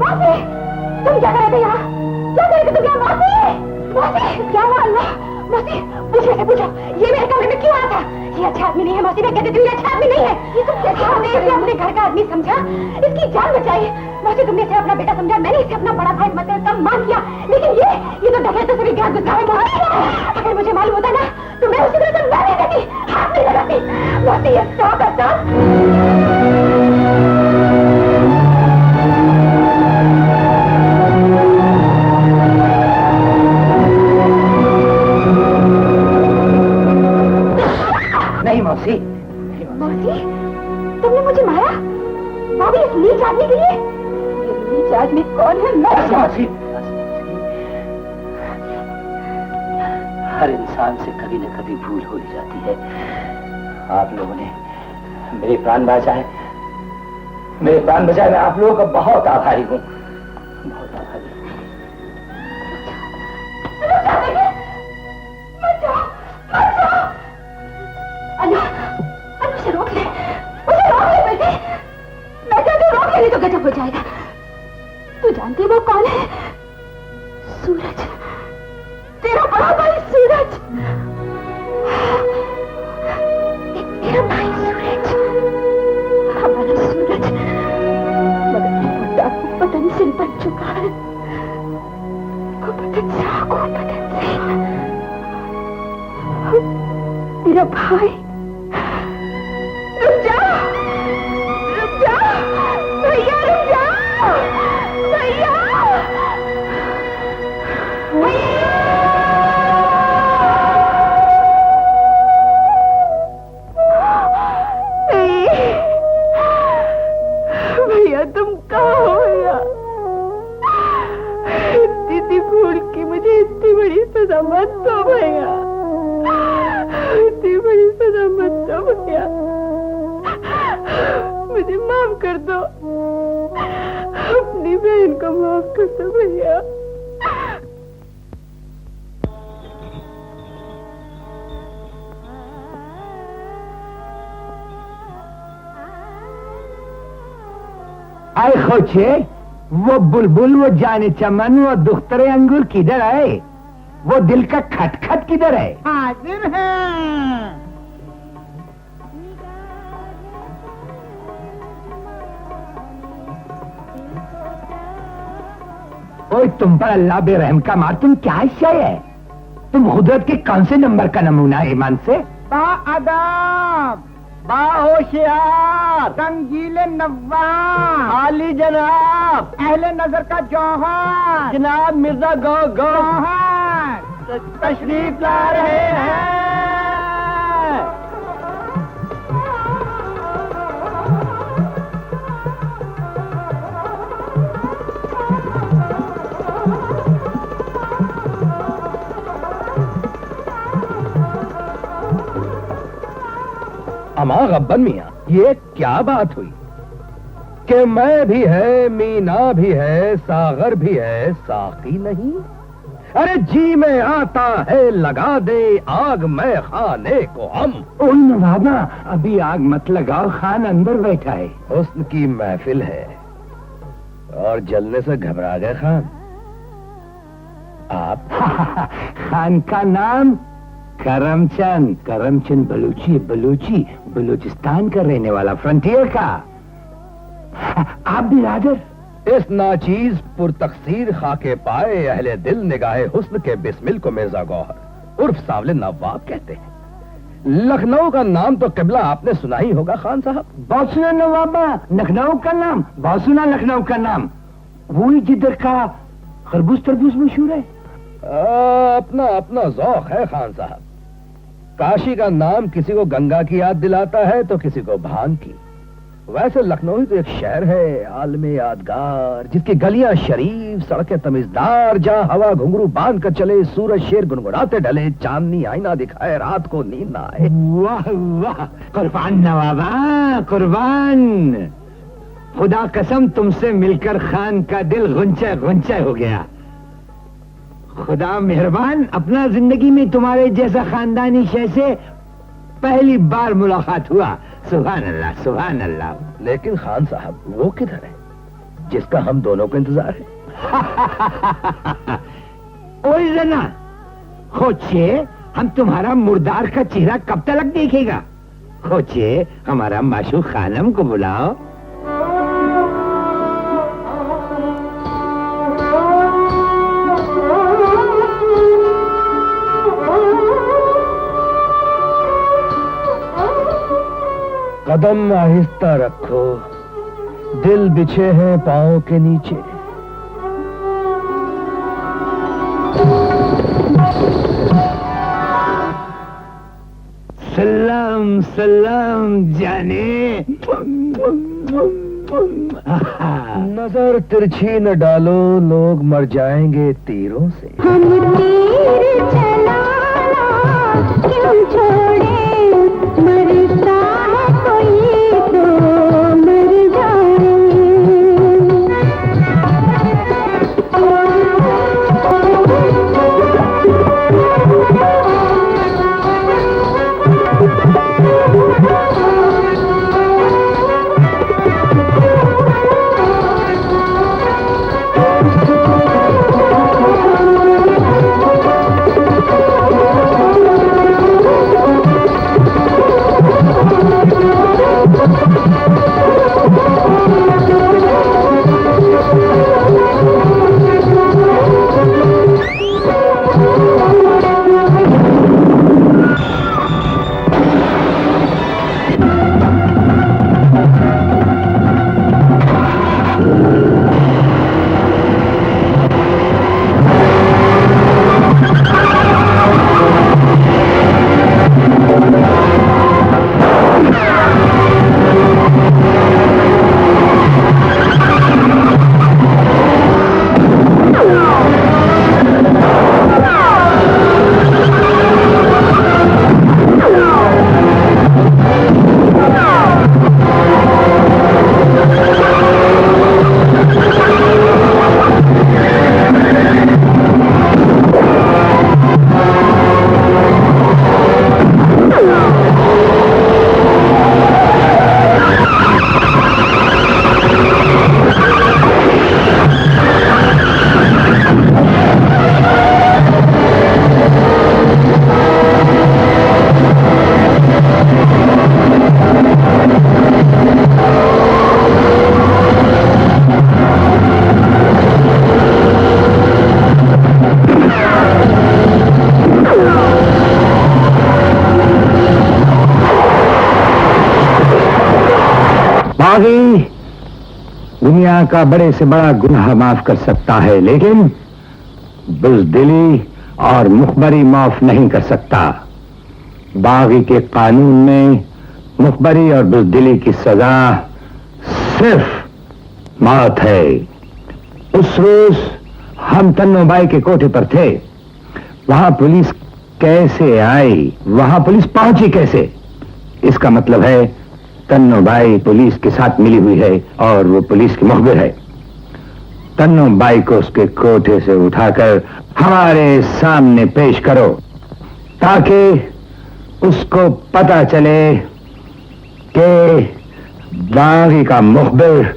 F: मौसी, तुम क्या कर रहे थे यहाँ? क्या कर रहे थे तुम यहाँ? मौसी, मौसी, क्या हुआ? अल्लाह, मौसी, पूछो से पूछो, ये मेरे कमरे में क्यों आया था? ये अच्छा आदमी नहीं है मौसी, मैं कहती हूँ ये अच्छा आदमी नहीं है। ये तुम कैसे आपने इसे अपने घर का आदमी समझा? इसकी जान बचाई। मौसी, तुमने इसे अपना बेटा समझा, मैंने इसे अपना बड़ा भाई मतलब कम मान किया, लेकिन ये तो डकैतों से भी गैर गुजरा है। अगर मुझे मालूम होता ना, तो मैं उसी तरह से मैं नहीं करती, हाथ नहीं लगाती। मौसी, ये सब
A: नहीं मौसी।
F: मौसी, तुमने मुझे मारा? वो भी इस नीच आदमी के लिए? ये नीच आदमी कौन है?
A: मौसी, हर इंसान से कभी न कभी भूल हो ही जाती है। आप लोगों ने मेरे प्राण बचाए, मेरे प्राण बचाए। मैं आप लोगों का बहुत आभारी हूँ, बहुत आभारी हूँ।
F: उसे रोक ले बेटे। मैं कहती हूँ रोक ले, नहीं तो गजब हो जाएगा। तू जानती है वो कौन है? सूरज, तेरा बड़ा भाई सूरज। तेरा भाई सूरज, हमारा सूरज। मगर वो डाकू पतन से बन चुका है। को पतन से आगो पतन से। तेरा भाई, रुक जा, रुक जा भैया, रुक जा भैया, भैया तुम कहाँ हो भैया? इतनी भूल की मुझे इतनी बड़ी सजा मत दो भैया, इतनी बड़ी सजा मत दो भैया, मुझे माफ कर दो, अपनी बहन को माफ कर दो भैया।
A: आए खोचे, वो बुलबुल, वो जाने चमन, वो दुख्तरे अंगूर किधर है? वो दिल का खटखट किधर है?
I: हाजिर है।
A: ओए तुम पर अल्लाह बेरहम का मार, तुम क्या शय है? तुम कुदरत के कौन से नंबर का नमूना है ईमान से?
I: बाअदब, बाहोशियार, रंगीले नवाब, आली जनाब, अहले नजर का जौहर, जनाब मिर्जा गौहर तशरीफ ला रहे हैं।
D: अमा गब्बन मियां, ये क्या बात हुई कि मैं भी है, मीना भी है, सागर भी है, साकी नहीं? अरे जी में आता है लगा दे आग में खाने को हम।
A: ओ नवाबा, अभी आग मत लगाओ, खान अंदर बैठा है।
D: हुस्न की महफिल है और जलने से घबरा गए खान। आप
A: खान का नाम करमचंद, करमचंद बलूची, बलूचिस्तान का रहने वाला, फ्रंटियर का। आप बिरादर?
D: इस नाचीज पुरतकसीर खाके पाए अहले दिल निगाहे हुस्न के बिस्मिल को मिर्जा गौहर उर्फ सावले नवाब कहते हैं। लखनऊ का नाम तो किबला आपने सुना ही होगा खान साहब।
A: बहुत सुना नवाबा, लखनऊ का नाम बहुत सुना, लखनऊ का नाम। वही जिधर का खरबूज तरबूज मशहूर है।
D: अपना अपना जौक है खान साहब। काशी का नाम किसी को गंगा की याद दिलाता है तो किसी को भांग की। वैसे लखनऊ तो एक शहर है आलमे यादगार, जिसकी गलियां शरीफ, सड़कें तमीजदार, जहां हवा घुंघरू बांध कर चले, सूरज शेर गुनगुनाते ढले, चांदनी आईना दिखाए, रात को नींद ना आए।
A: वाह वाह, कुर्बान नवाबा, कुर्बान। खुदा कसम तुमसे मिलकर खान का दिल गुंचा गुंचा हो गया। खुदा मेहरबान, अपना जिंदगी में तुम्हारे जैसा खानदानी शय से पहली बार मुलाकात हुआ। सुभान अल्लाह, सुभान अल्लाह।
D: लेकिन खान साहब वो किधर है जिसका हम दोनों को इंतजार है?
A: ओए जना, खोचिए हम तुम्हारा मुर्दार का चेहरा कब तक देखेगा। खोचिए हमारा माशूक खानम को बुलाओ।
D: कदम आहिस्ता रखो, दिल बिछे हैं पांव के नीचे।
A: सलाम सलाम जाने।
D: नजर तिरछी न डालो, लोग मर जाएंगे तीरों से।
C: हम तीर चलाना क्यों छोड़े, मरता है कोई तो मर जाए।
A: बागी दुनिया का बड़े से बड़ा गुनाह माफ कर सकता है, लेकिन बुज़दिली और मुखबरी माफ नहीं कर सकता। बागी के कानून में मुखबरी और बुज़दिली की सजा सिर्फ मौत है। उस रोज हम तन्नोबाई के कोठे पर थे, वहां पुलिस कैसे आई, वहां पुलिस पहुंची कैसे? इसका मतलब है तन्नोबाई पुलिस के साथ मिली हुई है और वो पुलिस की मुखबिर है। तन्नू बाई को उसके कोठे से उठाकर हमारे सामने पेश करो, ताकि उसको पता चले कि बागी का मुखबिर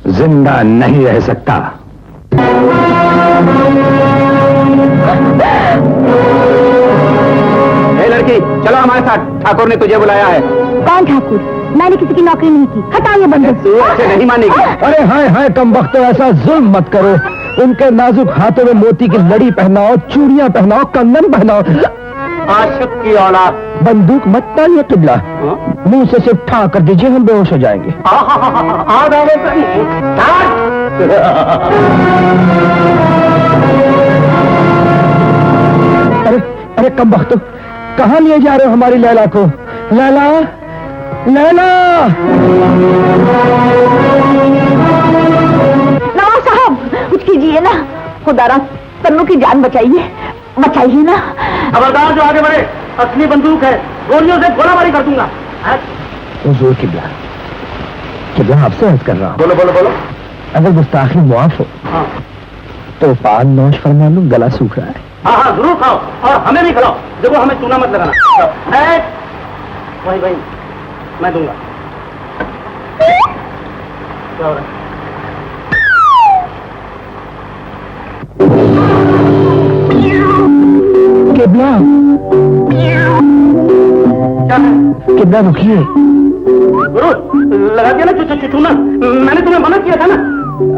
A: जिंदा नहीं रह सकता। ए लड़की, चलो हमारे साथ, ठाकुर ने तुझे बुलाया है।
F: कौन ठाकुर? मैंने किसी की नौकरी नहीं की। हटाओ ये बंदूक।
A: तू ऐसे नहीं मानेगी।
D: अरे हाय हाय कमबख्त, ऐसा जुल्म मत करो। उनके नाजुक हाथों में मोती की लड़ी पहनाओ, चूड़ियां पहनाओ, कंगन पहनाओ।
H: आशिक की औलाद।
D: बंदूक मत तानिए किबला, मुंह से सिर्फ ठा कर दीजिए, हम बेहोश हो जाएंगे। अरे अरे कमबख्त, कहाँ लिए जा रहे हो हमारी लैला को? लैला, लैला!
F: नवाब साहब, कुछ कीजिए ना, खुदारा तन्नू की जान बचाइए, बचाइए ना।
H: खबरदार जो आगे बढ़े, असली बंदूक है, गोलियों से गोलाबारी कर दूंगा।
D: हुजूर किबला, किबला आपसे अर्ज कर रहा हूँ।
H: बोलो बोलो बोलो।
D: अगर गुस्ताखी मुआफ हो तो पान नौश फरमा लूं, गला सूख रहा है।
H: हाँ हाँ जरूर खाओ, और हमें भी खिलाओ। देखो हमें चूना मत लगाना। वही वही मैं दूंगा। क्या हो रहा है?
D: किबला, किबला रुकिए।
H: गुरु लगा दिया ना चूना, मैंने तुम्हें मना किया था ना।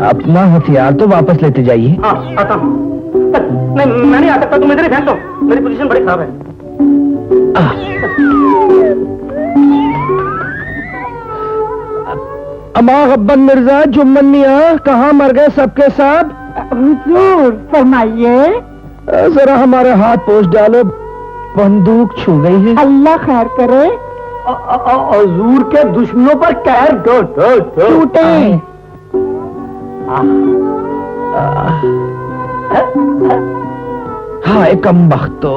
D: अपना हथियार तो वापस लेते जाइए।
H: हाँ आता हूँ। नहीं मैं नहीं आ सकता, तुम इधर ही फेंक दो, मेरी पोजीशन बड़ी खराब है।
D: अमा गब्बन मिर्जा, जुम्मन मियां, कहाँ मर गए सबके सब?
F: हुजूर फरमाइए।
D: जरा हमारे हाथ पोंछ डालो, बंदूक छू गई है।
F: अल्लाह खैर करे।
H: हजूर के दुश्मनों पर कहर
F: टूटे।
D: हाय कमबख्तो,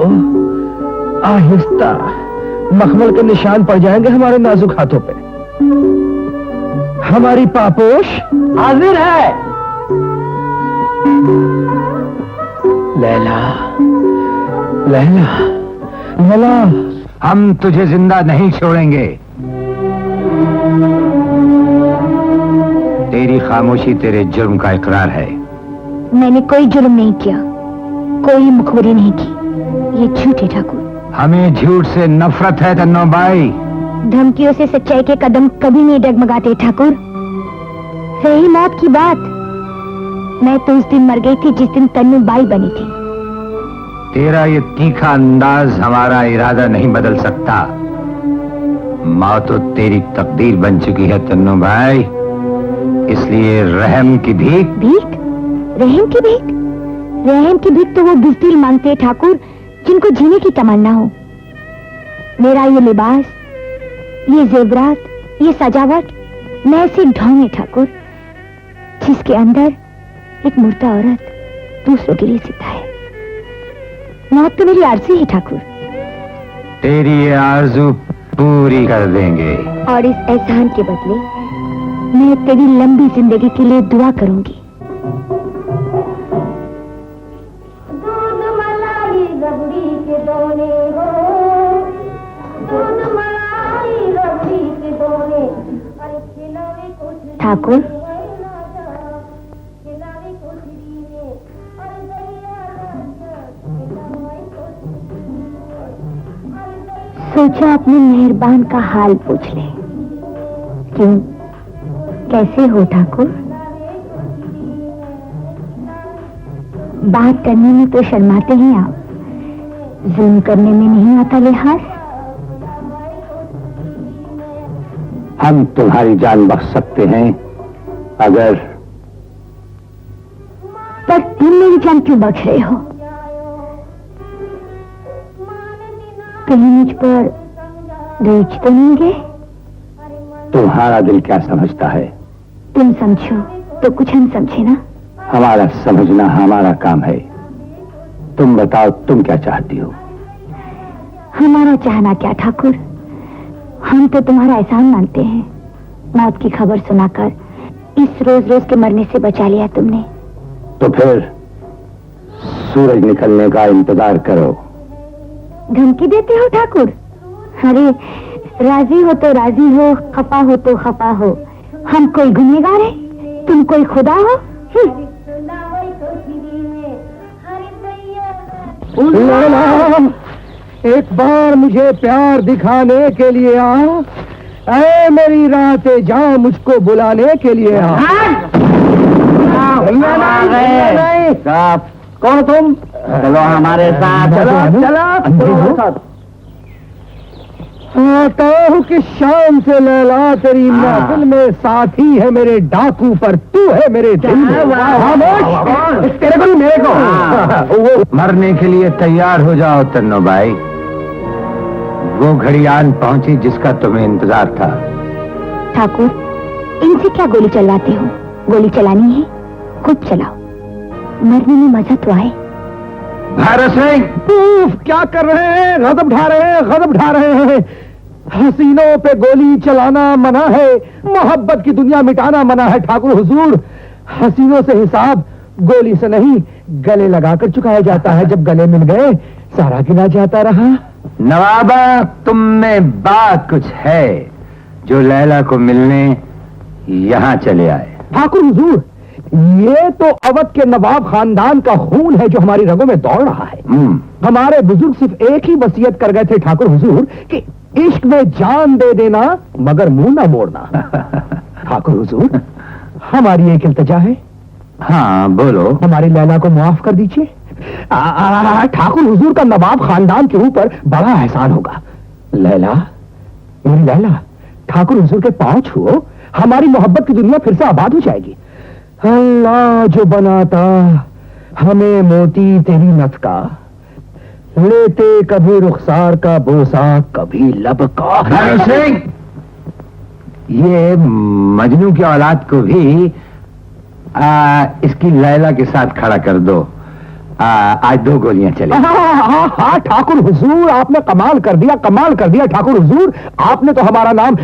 D: आहिस्ता, मखमल के निशान पड़ जाएंगे हमारे नाजुक हाथों पे। हमारी पापोश
H: हाजिर है।
D: लैला, लैला, लैला,
A: हम तुझे जिंदा नहीं छोड़ेंगे। तेरी खामोशी तेरे जुर्म का इकरार है।
F: मैंने कोई जुर्म नहीं किया, कोई मुखबिरी नहीं की, ये झूठ है ठाकुर।
A: हमें झूठ से नफरत है तन्नो बाई।
F: धमकियों से सच्चाई के कदम कभी नहीं डगमगाते ठाकुर। रही मौत की बात, मैं तो उस दिन मर गई थी जिस दिन तन्नू बाई बनी थी।
A: तेरा ये तीखा अंदाज हमारा इरादा नहीं बदल सकता। मौत तो तेरी तकदीर बन चुकी है तन्नू भाई, इसलिए रहम की भीख।
F: भीख? रहम की भीख? रहम की भीख तो वो बुज़दिल मांगते हैं ठाकुर, जिनको जीने की तमन्ना हो। मेरा ये लिबास, ये जेवरात, ये सजावट महज एक ढोंग है ठाकुर, जिसके अंदर एक मुर्दा औरत दूसरों के लिए जिंदा है। मौत तो मेरी आरज़ू है ठाकुर।
A: तेरी ये आरज़ू पूरी कर देंगे।
F: और इस एहसान के बदले मैं तेरी लंबी जिंदगी के लिए दुआ करूंगी। दूध मलाई रबड़ी के दोने हो, दूध मलाई रबड़ी के दोने। ठाकुर, सोचा अपने मेहरबान का हाल पूछ ले। क्यों, कैसे हो ठाकुर? बात करने में तो शर्माते हैं आप, जुल्म करने में नहीं आता लिहाज।
A: हम तुम्हारी जान बख्श सकते हैं अगर।
F: पर तुम मेरी जान क्यों बख्श रहे हो? कहीं मुझ पर रेच तो नहीं गए?
A: तुम्हारा दिल क्या समझता है?
F: तुम समझो तो कुछ हम समझे ना।
A: हमारा समझना हमारा काम है। तुम बताओ, तुम क्या चाहती हो?
F: हमारा चाहना क्या ठाकुर, हम तो तुम्हारा एहसान मानते हैं। मौत की खबर सुनाकर इस रोज रोज के मरने से बचा लिया तुमने।
A: तो फिर सूरज निकलने का इंतजार करो।
F: धमकी देते हो ठाकुर? अरे राजी हो तो राजी हो, खफा हो तो खफा हो। हम कोई गुनहगार है, तुम कोई खुदा हो?
I: एक बार मुझे प्यार दिखाने के लिए आ, ऐ मेरी रातें जा मुझको बुलाने के लिए आ। नहीं, कौन तुम?
B: चलो हमारे साथ।
I: चलो आता हूँ कि शाम से लैला तेरी महफिल में साथी है मेरे डाकू, पर तू है मेरे दिल में। खामोश, तेरे को मेरे को।
A: मरने के लिए तैयार हो जाओ तन्नो भाई। वो घड़ी आन पहुंची जिसका तुम्हें इंतजार था।
F: ठाकुर, इनसे क्या गोली चलवाते हो? गोली चलानी है, खूब चलाओ, मरने में मजा तो आए।
A: भारत सिंह,
I: क्या कर रहे हैं? गजब ढा रहे हैं, गजब ढा रहे हैं। हसीनों पे गोली चलाना मना है, मोहब्बत की दुनिया मिटाना मना है ठाकुर हुजूर। हसीनों से हिसाब गोली से नहीं, गले लगाकर चुकाया जाता है। जब गले मिल गए सारा गिना जाता रहा।
A: नवाबा, तुम में बात कुछ है जो लैला को मिलने यहाँ चले आए।
I: ठाकुर हुजूर, ये तो अवध के नवाब खानदान का खून है जो हमारी रगों में दौड़ रहा है। हमारे बुजुर्ग सिर्फ एक ही वसीयत कर गए थे ठाकुर हुजूर कि इश्क में जान दे देना मगर मुंह ना मोड़ना। ठाकुर हुजूर, हमारी एक इल्तिजा है।
A: हाँ बोलो।
I: हमारी लैला को माफ कर दीजिए। ठाकुर हुजूर का नवाब खानदान के ऊपर बड़ा एहसान होगा। लैला, मेरी लैला, ठाकुर हुजूर के पांव छुओ, हमारी मोहब्बत की दुनिया फिर से आबाद हो जाएगी। अल्लाह जो बनाता हमें मोती तेरी नथ का, लेते कभी रुखसार का बोसा कभी लब का।
A: सिंह, ये मजनू की औलाद को भी इसकी लैला के साथ खड़ा कर दो। आज 2 गोलियां चली।
I: हाँ ठाकुर हुजूर, आपने कमाल कर दिया, कमाल कर दिया ठाकुर हुजूर। आपने तो हमारा नाम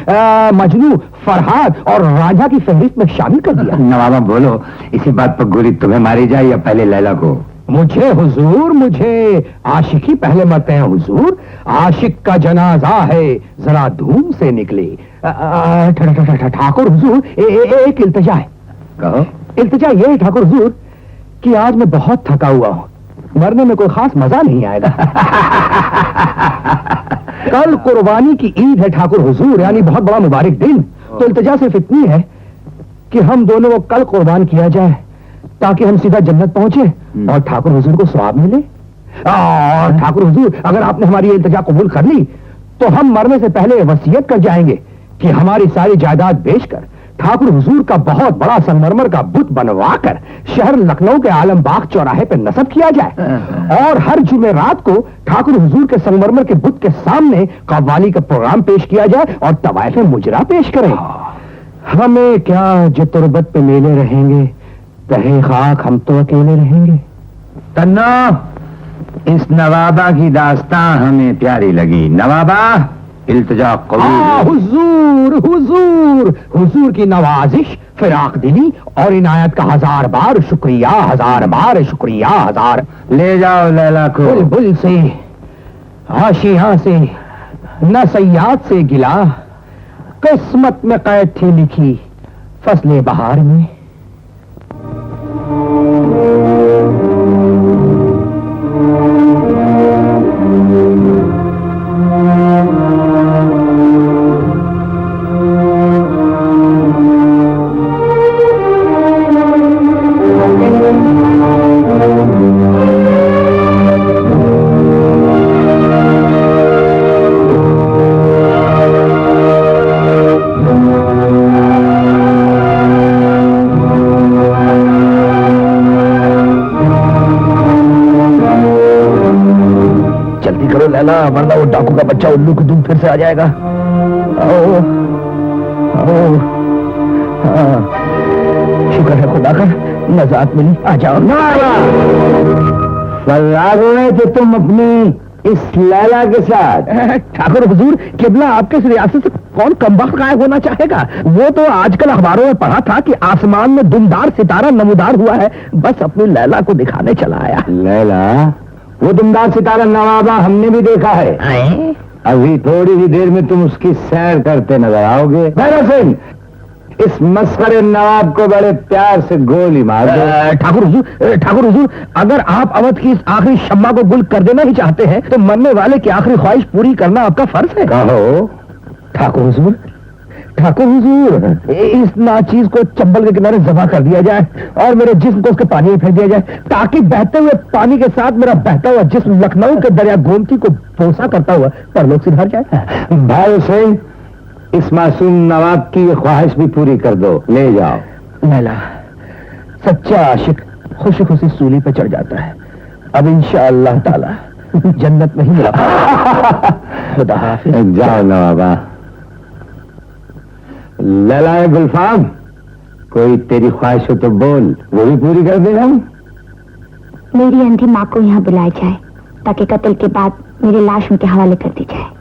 I: मजनू, फरहाद और राजा की फहरिस्त में शामिल कर दिया।
A: नवाबा बोलो, इसी बात पर गोली तुम्हें मारी जाए या पहले लैला को?
I: मुझे हुजूर, मुझे आशिकी पहले मरते हैं हुजूर। आशिक का जनाजा है, जरा धूम से निकले। ठाकुर हुजूर, एक इल्तिजा है।
A: कहो।
I: इल्तिजा ये है ठाकुर हुजूर कि आज मैं बहुत थका हुआ हूँ, मरने में कोई खास मजा नहीं आएगा। कल कुर्बानी की ईद है ठाकुर हुजूर, यानी बहुत बड़ा मुबारक दिन। तो इल्तिजा सिर्फ इतनी है कि हम दोनों को कल कुर्बान किया जाए ताकि हम सीधा जन्नत पहुंचे और ठाकुर हुजूर को सवाब मिले। और ठाकुर हुजूर, अगर आपने हमारी इल्तिजा कबूल कर ली तो हम मरने से पहले वसीयत कर जाएंगे कि हमारी सारी जायदाद बेचकर ठाकुर हुजूर का बहुत बड़ा संगमरमर का बुत बनवाकर शहर लखनऊ के आलमबाग चौराहे पर नस्ब किया जाए और हर जुमे रात को ठाकुर हुजूर के संगमरमर के बुत के सामने कव्वाली का प्रोग्राम पेश किया जाए और तवाइफ मुजरा पेश करें। हमें क्या जो तुरबत पे मेले रहेंगे, तहे खाक हम तो अकेले रहेंगे।
A: तन्नो, इस नवाबा की दास्तां हमें प्यारी लगी। नवाबा, इल्तिजा कबूल।
I: हुजूर हुजूर हुजूर की नवाजिश, फिराक दिली और इनायत का 1000 बार शुक्रिया, 1000 बार शुक्रिया, 1000।
A: ले जाओ लैला को।
I: बुलबुल से, आशिया से, न सयाद से गिला, किस्मत में कैद थी लिखी फसले बहार में। वरना वो डाकू का बच्चा उल्लू की धूम फिर से आ जाएगा। आओ, आओ, हाँ, शुक्र है खुदा का, नजात मिली। आ जाओ। फर्राग है कि तुम अपनी
A: इस लैला के साथ?
I: ठाकुर हुजूर, किबला आपके इस रियासत से कौन कमबख्त गायब होना चाहेगा? वो तो आजकल अखबारों में पढ़ा था कि आसमान में दुमदार सितारा नमूदार हुआ है, बस अपनी लैला को दिखाने चला आया।
A: लैला? वो दुमदार सितारा नवाबा हमने भी देखा है। अभी थोड़ी ही देर में तुम उसकी सैर करते नजर आओगे। भैरव सिंह, इस मस्खरे नवाब को बड़े प्यार से गोली मार दो।
I: ठाकुर हुजूर, अगर आप अवध की इस आखिरी शम्मा को गुल कर देना ही चाहते हैं तो मरने वाले की आखिरी ख्वाहिश पूरी करना आपका फर्ज है।
A: कहो।
I: ठाकुर हुजूर, इस नाचीज को चंबल के किनारे जमा कर दिया जाए और मेरे जिस्म को उसके पानी में फेंक दिया जाए, ताकि बहते हुए पानी के साथ मेरा बहता हुआ जिस्म लखनऊ के दरिया गोमती को बोसा करता हुआ परलोक से भर जाए।
A: भाई हुसैन, इस मासूम नवाब की ये ख्वाहिश भी पूरी कर दो, ले जाओ।
I: लैला, सच्चा आशिक खुशी खुशी सूली पे चढ़ जाता है। अब इंशाअल्लाह ताला जन्नत में ही मिला। खुदा हाफिज।
A: जाओ नवाबा। लैला गुलफाम, कोई तेरी ख्वाहिश हो तो बोल, वो भी पूरी कर दे हम।
C: मेरी अंधी माँ को यहाँ बुलाया जाए ताकि कत्ल के बाद मेरी लाश उनके हवाले कर दी जाए।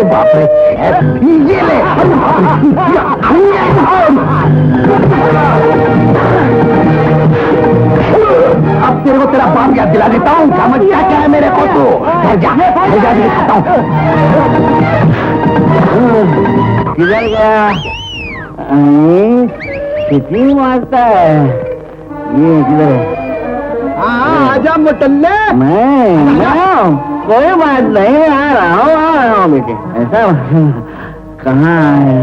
A: बाप रे, ये ले। अब तेरे को तेरा बाप याद दिला देता हूँ। समझ क्या है मेरे को तो? दिखाता हूँ। किधर गया? कितनी मारता है ये? किधर है?
I: आजा मुटल्ले।
A: मैं कोई बात नहीं, आ रहा हूँ बेटे। ऐसा कहाँ है?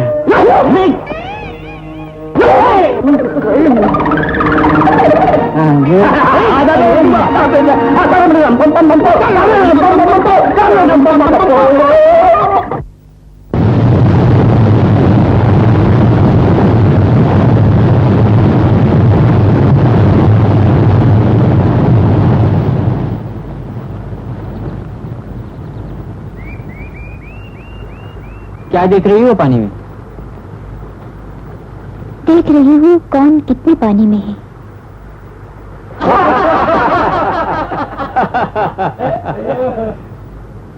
F: क्या देख रही हो पानी में?
C: देख रही हूँ कौन कितने पानी में है।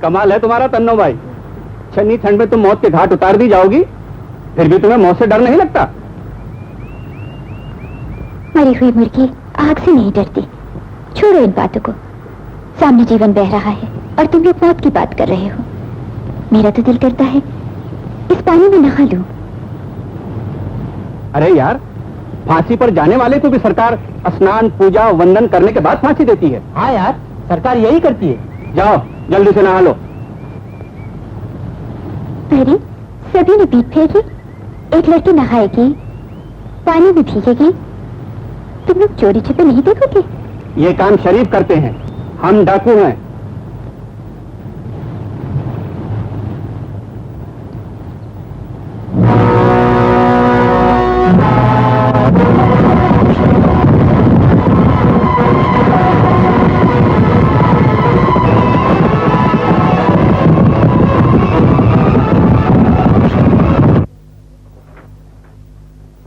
F: कमाल है तुम्हारा तन्नो भाई। छन्नी ठंड में तुम मौत के घाट उतार दी जाओगी, फिर भी तुम्हें मौत से डर नहीं लगता?
C: मरी हुई मुर्गी आग से नहीं डरती। छोड़ो इन बातों को। सामने जीवन बह रहा है और तुम लोग मौत की बात कर रहे हो। मेरा तो दिल करता है इस पानी में नहा लूं।
F: अरे यार, फांसी पर जाने वाले को भी सरकार स्नान पूजा वंदन करने के बाद फांसी देती है।
G: हाँ यार, सरकार यही करती है।
F: जाओ जल्दी से नहा लो।
C: अरे सभी ने पीठ फेंकी, एक लड़की नहाएगी, पानी में भीगेगी, तुम लोग चोरी छिपे नहीं देखोगे?
F: ये काम शरीफ करते हैं, हम डाकू हैं।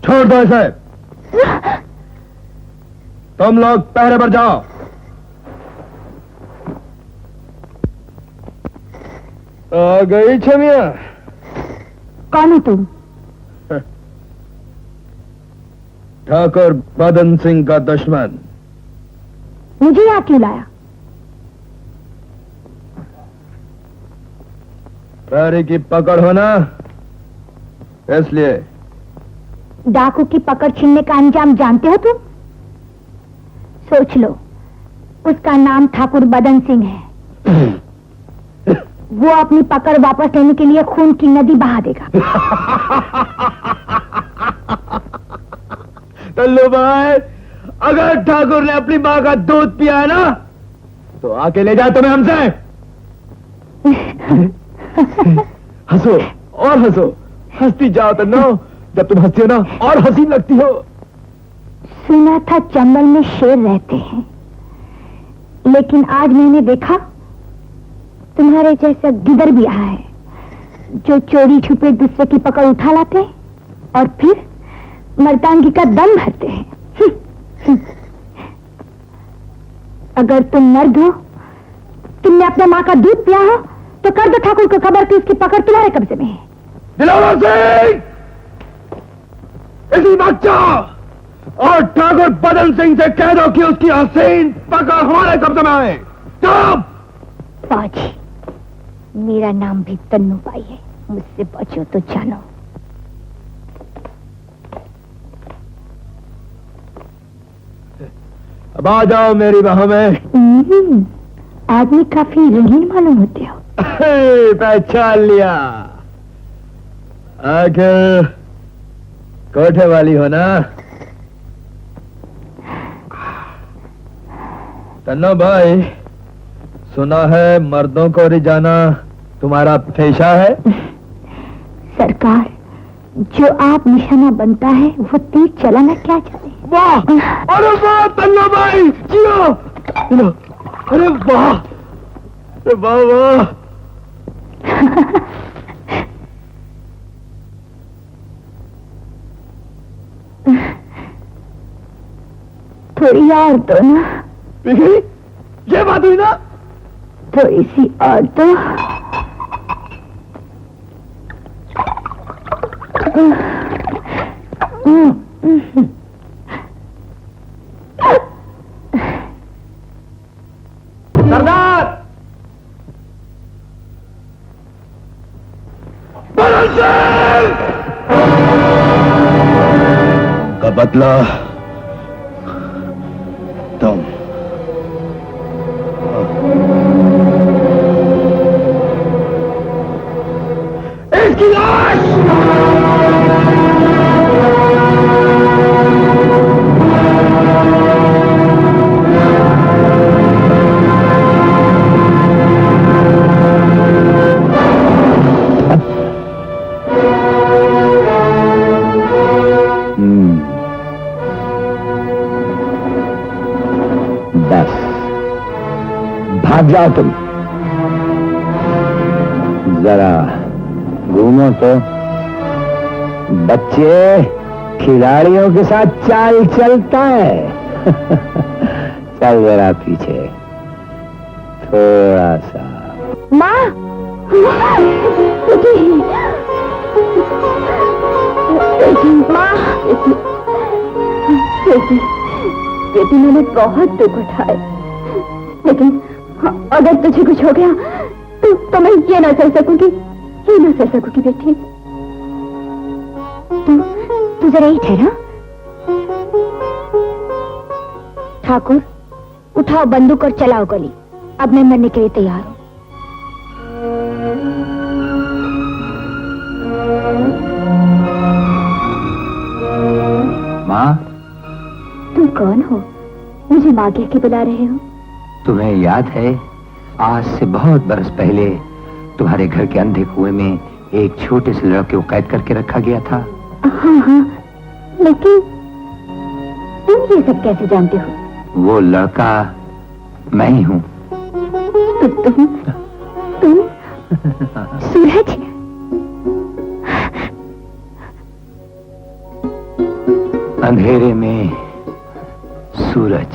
D: छोड़ दो इसे। तुम लोग पहरे पर जाओ। आ गई छमिया।
C: कौन है तुम?
D: ठाकुर बदन सिंह का दुश्मन।
C: मुझे यहाँ क्यों लाया?
D: पहरे की पकड़ होना इसलिए।
C: डाकू की पकड़ छीनने का अंजाम जानते हो तुम? सोच लो, उसका नाम ठाकुर बदन सिंह है। वो अपनी पकड़ वापस लेने के लिए खून की नदी बहा देगा।
D: टल्लू भाई, अगर ठाकुर ने अपनी माँ का दूध पिया है ना, तो आके ले जा तुम्हें हमसे। हंसो और हंसो, हंसती जाओ तन्नो, जब तुम हंसती हो ना और हसीन लगती हो।
F: सुना था जंगल में शेर रहते हैं, लेकिन आज मैंने देखा तुम्हारे जैसा गिदर भी आया है, जो चोरी छुपे दूसरे की पकड़ उठा लाते हैं और फिर मर्दानगी का दम भरते हैं। अगर तुम मर्द हो, तुमने अपने माँ का दूध पिया हो, तो कर दो ठाकुर को खबर कि उसकी पकड़ तुम्हारे कब्जे में है।
D: दिलावर सिंह, इसी वक्त जाओ और ठाकुर बदन सिंह से कह दो कि उसकी हसीन पकड़ हमारे कब्जे में आए।
F: फौजी, मेरा नाम भी तन्नू बाई है, मुझसे बचो तो जानो।
D: अब आ जाओ मेरी बाहों में।
F: आदमी काफी रंगीन मालूम होते हो।
D: पहचान लिया, आखिर कोठे वाली हो ना। तन्नो भाई, सुना है मर्दों को रिझाना तुम्हारा पेशा है।
F: सरकार, जो आप निशाना बनता है वो तीर चलाना क्या चाहे।
D: वाह, अरे वाह तन्नो भाई, जियो। अरे वाह, अरे वाह वाह।
F: थोड़ी और तो ना।
D: ये बात हुई ना।
F: थोड़ी सी और तो।
D: सरदार, का बदला तुम। इसकी लाश भाग जाओ तुम। जरा घूमो तो। बच्चे खिलाड़ियों के साथ चाल चलता है। चल जरा पीछे थोड़ा सा।
F: माँ, बेटी, मैंने बहुत दुख उठाए, लेकिन अगर तुझे कुछ हो गया तो मैं ये ना सह सकूंगी, बेटी। तू जरा ही ठहरा। ठाकुर, उठाओ बंदूक और चलाओ गोली। अब मैं मरने के लिए तैयार हूं।
A: माँ,
F: तुम कौन हो? मुझे माँ कह के बुला रहे हो?
A: तुम्हें याद है आज से बहुत बरस पहले तुम्हारे घर के अंधे कुएं में एक छोटे से लड़के को कैद करके रखा गया था?
F: हाँ, लेकिन तुम ये सब कैसे जानते हो?
A: वो लड़का मैं ही हूँ।
F: तुम सूरज?
A: अंधेरे में सूरज।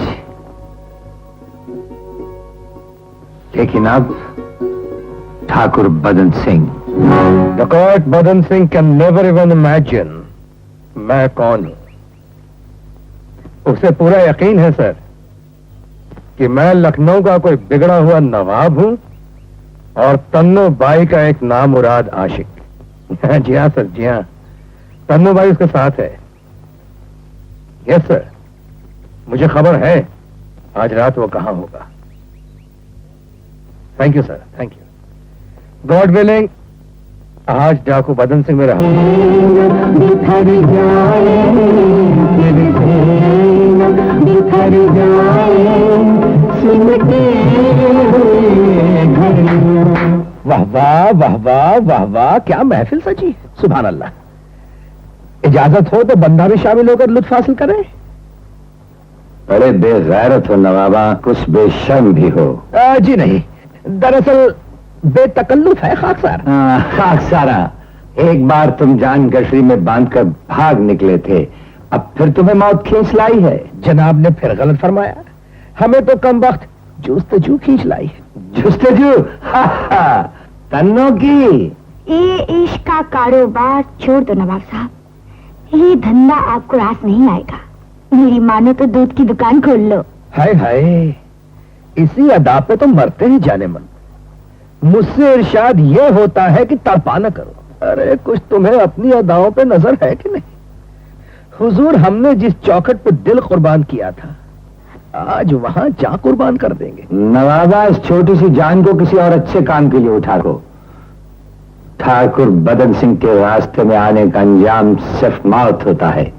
A: लेकिन अब ठाकुर बदन सिंह।
D: डकैत बदन Singh can never even imagine मैं कौन हूं। उसे पूरा यकीन है सर कि मैं लखनऊ का कोई बिगड़ा हुआ नवाब हूं और तन्नू बाई का एक नामुराद आशिक। जी हाँ सर, जी हाँ, तन्नू बाई उसके साथ है। यस सर, मुझे खबर है आज रात वो कहां होगा। Thank you sir, thank you. God willing आज डाकू बदन सिंह मेरा।
I: बिखर जाए सिमटे हुए घर। वाह वाह वाह वाह वाह वाह, क्या महफिल सजी। सुभान अल्लाह। इजाजत हो तो बंदा भी शामिल होकर लुत्फ हासिल करे।
A: बड़े बेगैरत हो नवाबा, कुछ बेशर्म भी हो।
I: जी नहीं, दरअसल बेतकल्लुफ है खाकसार।
A: खाकसारा, एक बार तुम जान गशरी में बांधकर भाग निकले थे, अब फिर तुम्हें मौत खींच लाई है।
I: जनाब ने फिर गलत फरमाया, हमें तो कम वक्त जुस्तजू खींच लाई है।
A: जुस्तजू? तन्नों की।
C: ये इश्क का कारोबार छोड़ दो नवाब साहब, ये धंधा आपको रास नहीं आएगा। मेरी मानो तो दूध की दुकान खोल लो।
I: हाय हाय, इसी अदा पे तो मरते हैं जाने मन। मुझसे इरशाद ये होता है कि तड़पा न करो। अरे कुछ तुम्हें अपनी अदाओं पे नजर है कि नहीं? हुजूर, हमने जिस चौखट पे दिल कुर्बान किया था, आज वहां जा कुर्बान कर देंगे।
A: नवाबा, इस छोटी सी जान को किसी और अच्छे काम के लिए उठा लो। ठाकुर बदन सिंह के रास्ते में आने का अंजाम सिर्फ मौत होता है।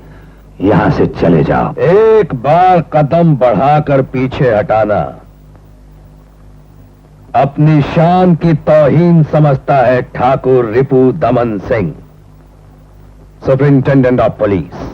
A: यहां से चले जाओ।
I: एक बार कदम बढ़ाकर पीछे हटाना अपनी शान की तौहीन समझता है ठाकुर रिपू दमन सिंह, सुपरिंटेंडेंट ऑफ पुलिस।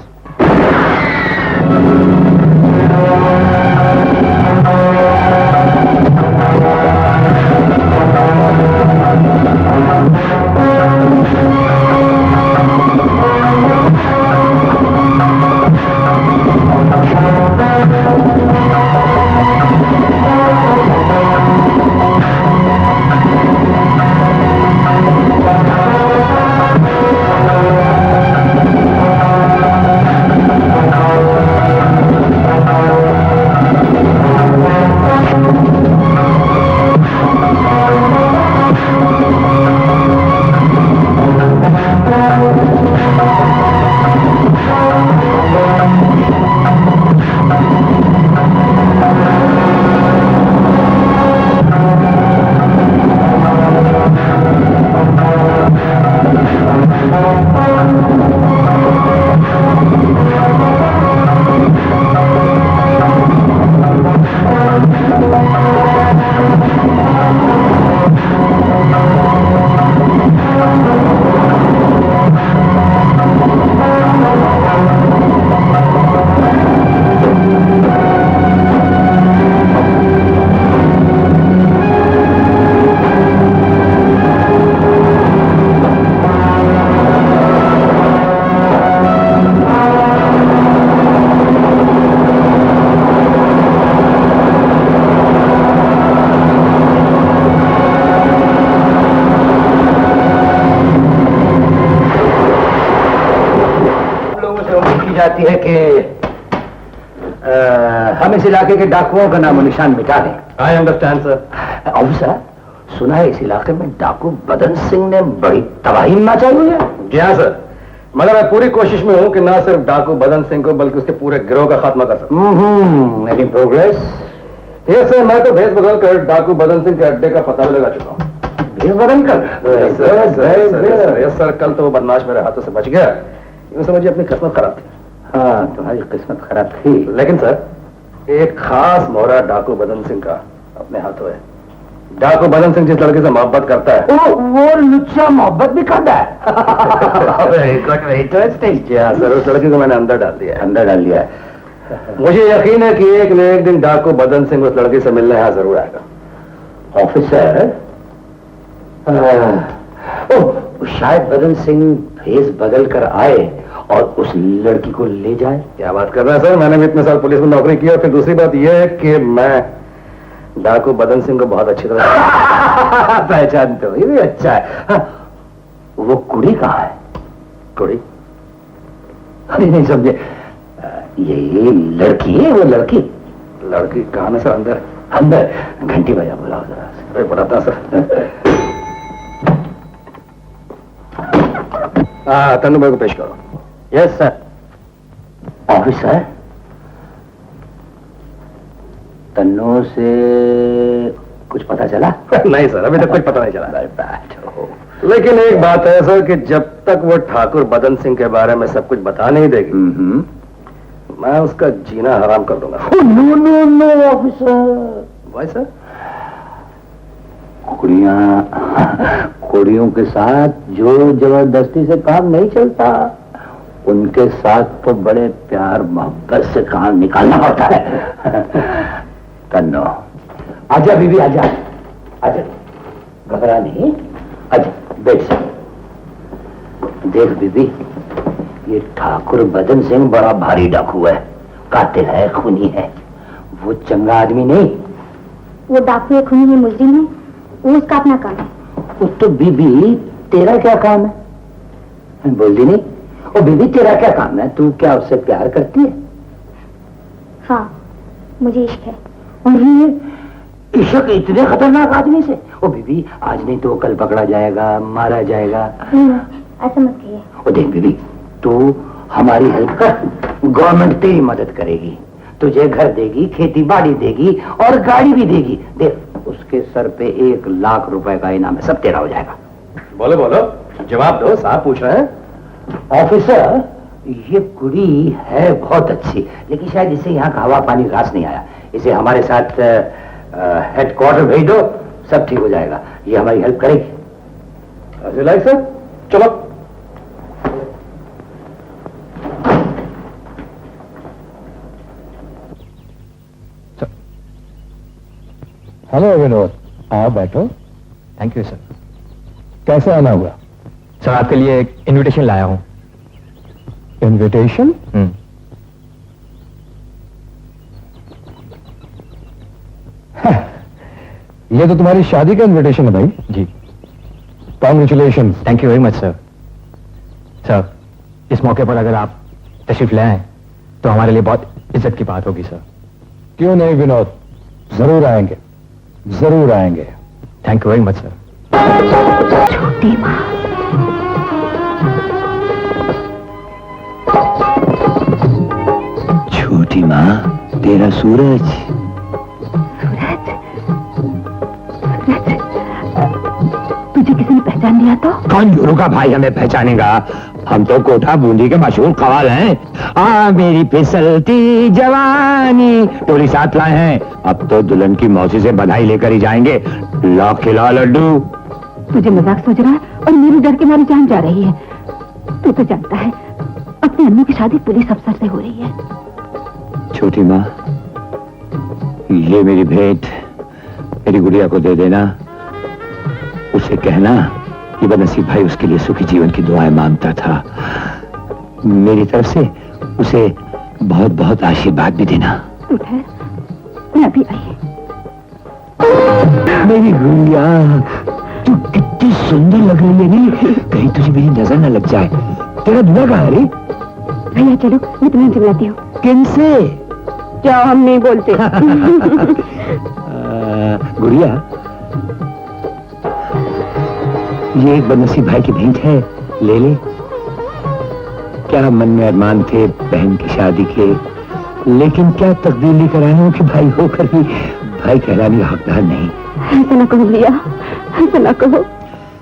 A: जाती है कि हम इस इलाके के डाकुओं का नामो निशान मिटा दें।
B: I understand sir.
A: ऑफिसर, सुना है इस इलाके में डाकू बदन सिंह ने बड़ी तबाही मचाई हुई है।
B: जी हाँ सर, मगर मैं पूरी कोशिश में हूँ कि ना सिर्फ डाकू बदन सिंह को बल्कि उसके पूरे गिरोह का खात्मा कर सकूं।
A: Any progress?
B: यस सर, मैं तो भेस बदल कर डाकू बदन सिंह के अड्डे का पता भी लगा चुका हूँ।
A: भेस बदल कर?
B: यस सर, कल तो वो बदमाश मेरे हाथों से बच गया। यूँ समझिए अपनी किस्मत खराब थी।
A: हाँ, तुम्हारी किस्मत खराब थी,
B: लेकिन सर एक खास मोहरा डाकू बदन सिंह का अपने हाथों है। डाकू बदन सिंह जिस लड़के से मोहब्बत करता है
A: वो लुच्चा मोहब्बत भी करता है। इंटरेस्टिंग।
B: सर, उस लड़के को मैंने अंदर डाल दिया है।
A: अंदर डाल लिया है।
B: मुझे यकीन है कि एक न एक दिन डाकू बदन सिंह उस लड़के से मिलने यहाँ जरूर आएगा।
A: ऑफिसर, शायद बदन सिंह भेस बदल कर आए और उस लड़की को ले जाए।
B: क्या बात कर रहे हैं सर, मैंने भी इतने साल पुलिस में नौकरी की। और फिर दूसरी बात यह है कि मैं डाकू बदन सिंह को बहुत अच्छी तरह
A: पहचानते हो, ये भी अच्छा है। हाँ, वो कुड़ी कहाँ है?
B: कुड़ी?
A: अरे नहीं समझे, ये लड़की है। वो लड़की
B: कहाँ है सर? अंदर?
A: अंदर घंटी बजा, बुलाओ जरा से।
B: बताता सर। हाँ, तन्नू भाई को पेश करो।
A: Yes sir. ऑफिसर, तन्नू से कुछ पता चला?
B: नहीं सर, अभी तक कुछ पता नहीं चला।
A: बैठो।
B: लेकिन एक बात है सर कि जब तक वो ठाकुर बदन सिंह के बारे में सब कुछ बता नहीं देगी,
D: मैं उसका जीना हराम कर दूंगा।
A: No no no officer.
D: भाई सर,
A: कुड़ियों के साथ जो जबरदस्ती से काम नहीं चलता, उनके साथ तो बड़े प्यार मोहब्बत से काम निकालना पड़ता है। कन्नो, आजा बीबी, आजा आजा, घबरा नहीं, आजा बैठ जा। देख बीबी, ये ठाकुर बदन सिंह बड़ा भारी डाकू है, कातिल है, खूनी है, वो चंगा आदमी नहीं।
C: वो डाकू है, खूनी है, मुजरिम है, वो उसका अपना काम है।
A: वो तो बीबी तेरा क्या काम है? बोल दी नहीं। ओ बीबी तेरा क्या काम है? तू क्या उससे प्यार करती है?
C: हाँ, मुझे इश्क है।
A: और ये इश्क इतने खतरनाक आदमी से? ओ बीबी, आज नहीं तो कल पकड़ा जाएगा, मारा जाएगा।
C: ऐसा मत कहिए।
A: ओ देख बीबी, तू हमारी हेल्प कर, गवर्नमेंट तेरी मदद करेगी, तुझे घर देगी, खेती बाड़ी देगी और गाड़ी भी देगी। देख, उसके सर पे 1 लाख रुपए का इनाम है, सब तेरा हो जाएगा।
D: बोलो बोलो, जवाब दो, साहब पूछ रहे हैं।
A: ऑफिसर, ये कुड़ी है बहुत अच्छी, लेकिन शायद इसे यहाँ का हवा पानी रास नहीं आया। इसे हमारे साथ हेडक्वार्टर भेज दो, सब ठीक हो जाएगा। ये हमारी हेल्प करेगी।
D: लाइक सर, चलो।
I: हेलो विनोद, आओ बैठो।
J: Thank you sir.
I: कैसे आना हुआ?
J: सर आपके लिए एक इनविटेशन लाया हूं।
I: इनविटेशन? ये तो तुम्हारी शादी का इनविटेशन है भाई।
J: जी।
I: Congratulation.
J: Thank you very much sir. Sir, इस मौके पर अगर आप तशरीफ ले आए तो हमारे लिए बहुत इज्जत की बात होगी सर।
I: क्यों नहीं विनोद, जरूर आएंगे, जरूर आएंगे।
J: Thank you very much sir.
G: छोटी माँ,
A: छोटी माँ, तेरा सूरज।
G: तुझे किसी ने पहचान लिया तो?
A: कौन गुरु का भाई हमें पहचानेगा? हम तो कोठा बूंदी के मशहूर कवाल हैं। मेरी फिसलती जवानी टोली साथ लाए हैं। अब तो दुल्हन की मौसी से बधाई लेकर ही जाएंगे। ला खिला लड्डू।
G: तुझे मजाक सोच रहा है और मेरी डर के मारी जान जा रही है। तू तो जानता है अपनी अम्मी की शादी पुलिस अफसर से हो रही है।
A: छोटी माँ, ये मेरी भेंट मेरी गुड़िया को दे देना। उसे कहना कि बदनसीब भाई उसके लिए सुखी जीवन की दुआएं मांगता था। मेरी तरफ से उसे बहुत बहुत आशीर्वाद भी देना।
G: तू ठहर, मैं अभी आई।
A: मेरी गुड़िया, तू कितनी सुंदर लग रही है नी। कहीं तुझे मेरी नजर न लग जाए। तेरा दूल्हा कहाँ है रे?
G: भैया चलो, मैं तुम्हें चिल्लाती हूँ।
A: किनसे?
G: क्या हम नहीं बोलते।
A: गुड़िया, ये एक बदनसीब भाई की भेंट है, ले ले। क्या मन में अरमान थे बहन की शादी के, लेकिन क्या तकदीर लेकर आए हो कि भाई होकर भी भाई कहलाने का हकदार नहीं।
G: ऐसा ना कहो भैया, ऐसा ना कहो।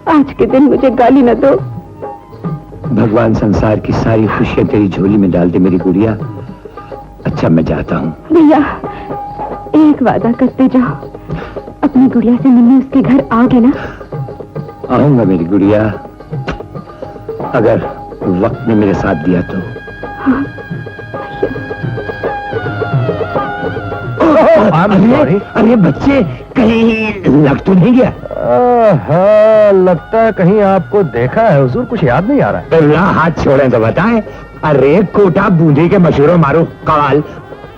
G: आज के दिन मुझे गाली न दो।
A: भगवान संसार की सारी खुशियां तेरी झोली में डाल दे मेरी गुड़िया। अच्छा, मैं जाता हूँ।
G: भैया, एक वादा करते जाओ, अपनी गुड़िया से मिलने उसके घर आओगे ना?
A: आऊंगा मेरी गुड़िया, अगर वक्त ने मेरे साथ दिया तो।
G: हाँ।
A: अरे बच्चे, कहीं लग तो नहीं गया?
I: हाँ, लगता है कहीं आपको देखा है हुजूर, कुछ याद नहीं आ रहा है।
A: तो हाथ छोड़े तो बताएं। अरे कोटा बूंदी के मशहूर मारूफ कवाल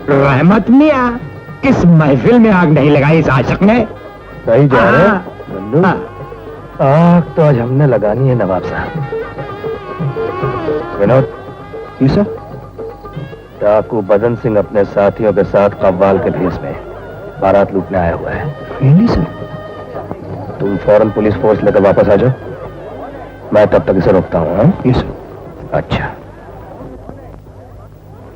A: रहमत मियां, किस महफिल में आग नहीं लगाई इस आशिक ने?
I: सही जा रहे हैं बंधु। आग तो आज हमने लगानी है नवाब साहब। विनोद, जी सर। डाकू बदन सिंह अपने साथियों के साथ कव्वाल के भेष में बारात लूटने आया हुआ है।
A: Really sir?
I: तुम फौरन पुलिस फोर्स लेकर वापस आ जाओ, मैं तब तक इसे रोकता हूँ। हाँ?
A: Yes sir.
I: अच्छा,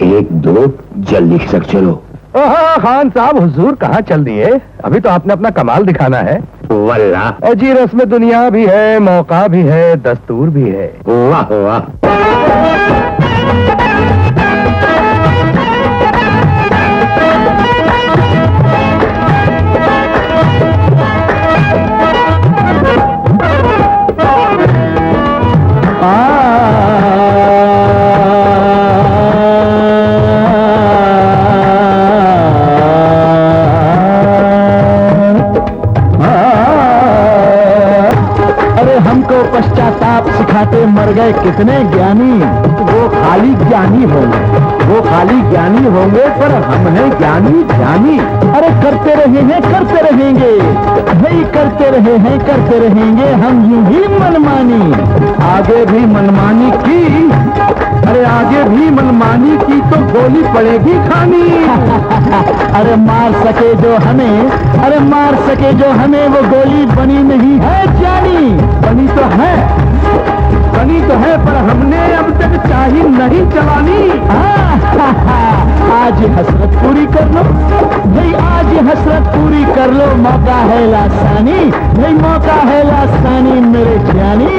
A: 1 2 जल्दी खिसक चलो।
I: खान साहब, हुजूर कहाँ चल दिए? अभी तो आपने अपना कमाल दिखाना है।
A: वल्ला,
I: और जी रस्म दुनिया भी है, मौका भी है, दस्तूर भी है।
A: वाह वाह।
I: हमको पश्चाताप सिखाते मर गए कितने ज्ञानी। वो खाली ज्ञानी होंगे, वो खाली ज्ञानी होंगे, पर हम हैं ज्ञानी ज्ञानी। अरे करते रहे हैं करते रहेंगे, भाई करते रहे हैं करते रहेंगे हम यूं ही मनमानी। आगे भी मनमानी की, अरे आगे भी मनमानी की तो गोली पड़ेगी खानी। अरे मार सके जो हमें, अरे मार सके जो हमें, वो गोली बनी नहीं है जानी। बनी तो है, बनी तो है, पर हमने अब तक चाही नहीं चलानी। आज हसरत पूरी कर लो भाई, आज हसरत पूरी कर लो, मौका है लासानी भाई, मौका है लासानी मेरे जानी।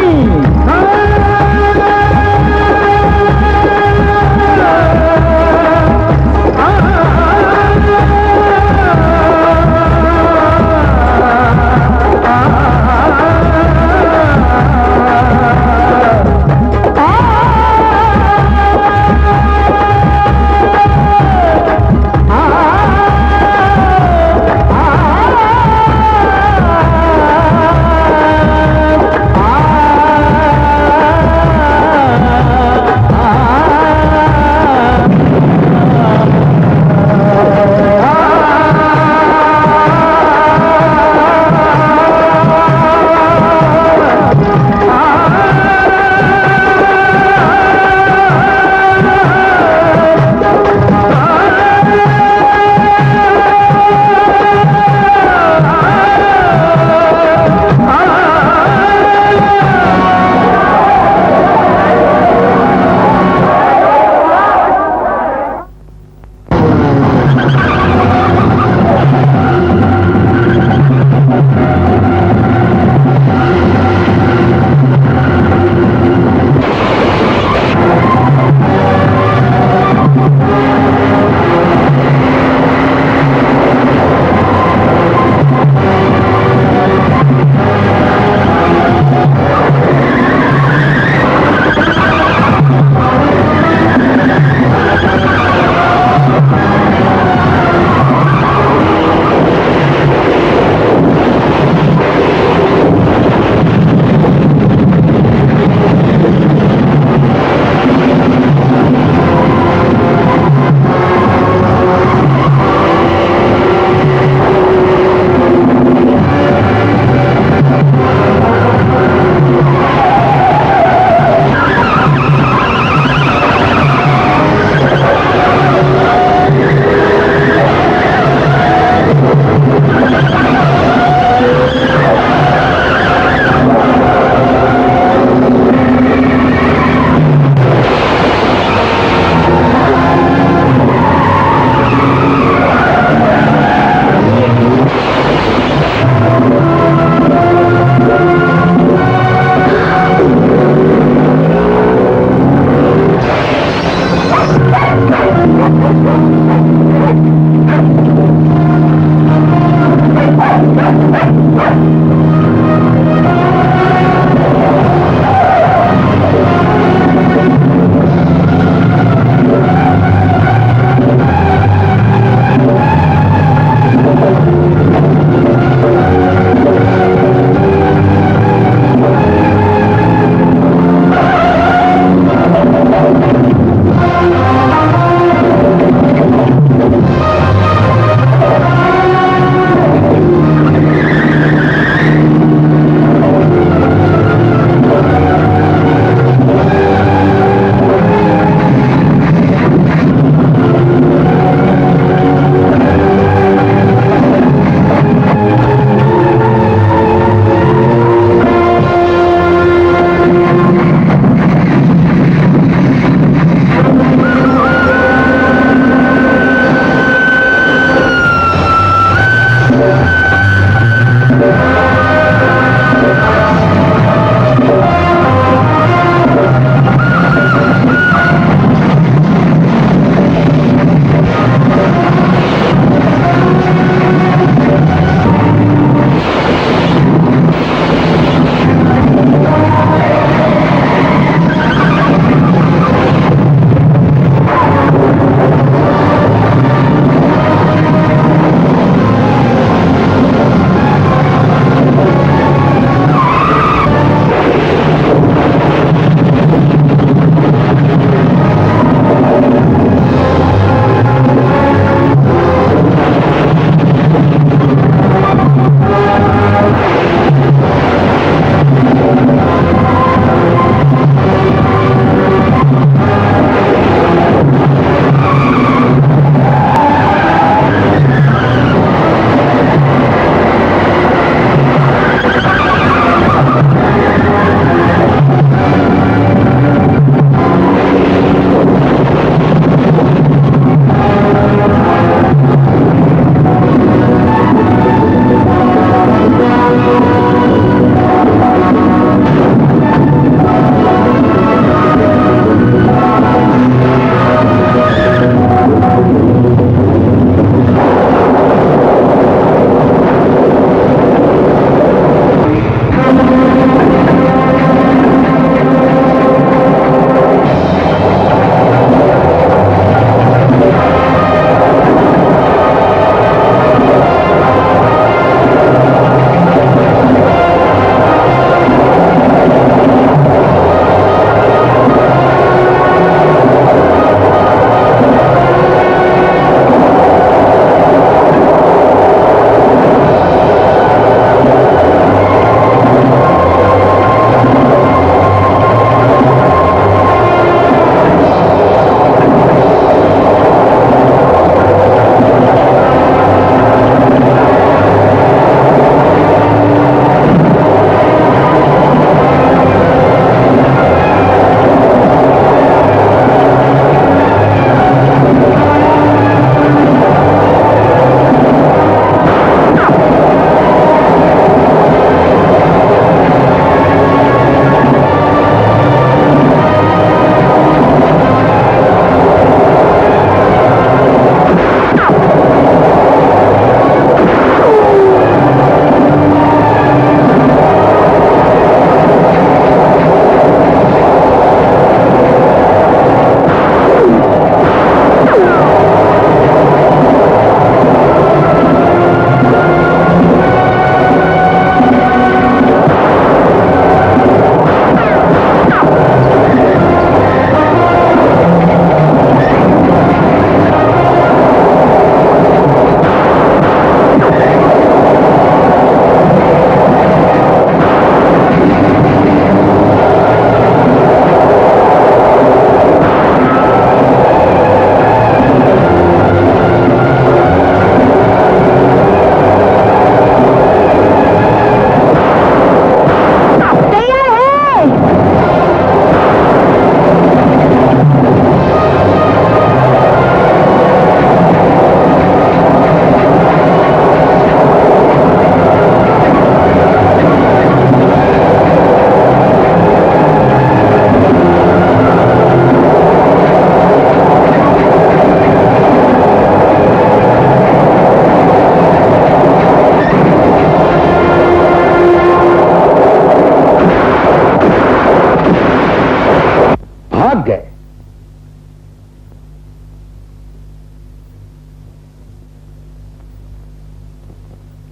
D: भाग गए।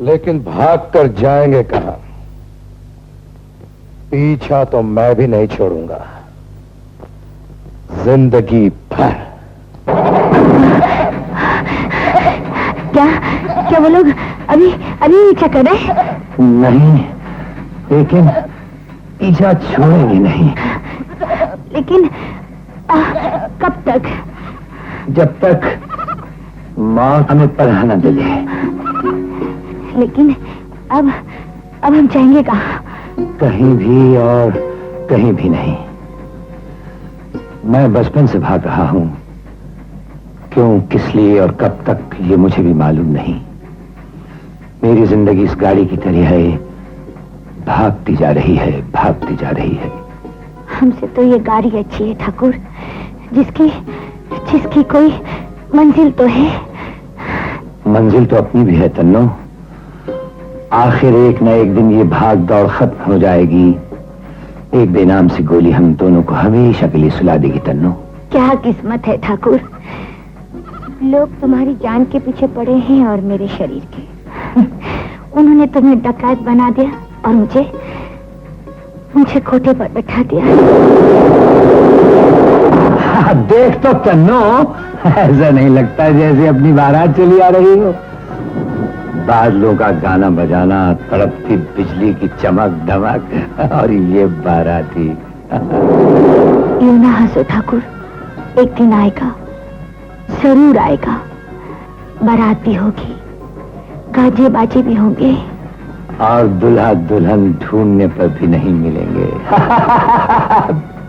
D: लेकिन भाग कर जाएंगे कहां? पीछा तो मैं भी नहीं छोड़ूंगा जिंदगी भर।
F: क्या वो लोग अभी पीछा कर रहे?
A: नहीं, लेकिन पीछा छोड़ेंगे नहीं।
F: लेकिन कब तक?
A: जब तक मौत हमें पनाह न दिले।
F: लेकिन अब हम जाएंगे कहां?
A: कहीं भी और कहीं भी नहीं। मैं बचपन से भाग रहा हूं। क्यों, किस लिए और कब तक, ये मुझे भी मालूम नहीं। मेरी जिंदगी इस गाड़ी की तरह है, भागती जा रही है, भागती जा रही है।
F: हमसे तो ये गाड़ी अच्छी है ठाकुर, जिसकी कोई मंजिल तो है।
A: मंजिल तो अपनी भी है तन्नो। आखिर एक न एक दिन ये भाग दौड़ खत्म हो जाएगी। एक बेनाम सी गोली हम दोनों को हमेशा के लिए सुला देगी तन्नो।
F: क्या किस्मत है ठाकुर, लोग तुम्हारी जान के पीछे पड़े हैं और मेरे शरीर के। उन्होंने तुम्हें डकैत बना दिया और मुझे खोटे पर बैठा दिया।
A: देख तो तन्नो, ऐसा नहीं लगता जैसे अपनी बारात चली आ रही हो। बादलों का गाना बजाना, तड़पती बिजली की चमक दमक, और ये बाराती।
F: यूं ना हंसो ठाकुर, एक दिन आएगा, जरूर आएगा। बारात भी होगी, गाजे बाजे भी होंगे,
A: और दुल्हा दुल्हन ढूंढने पर भी नहीं मिलेंगे।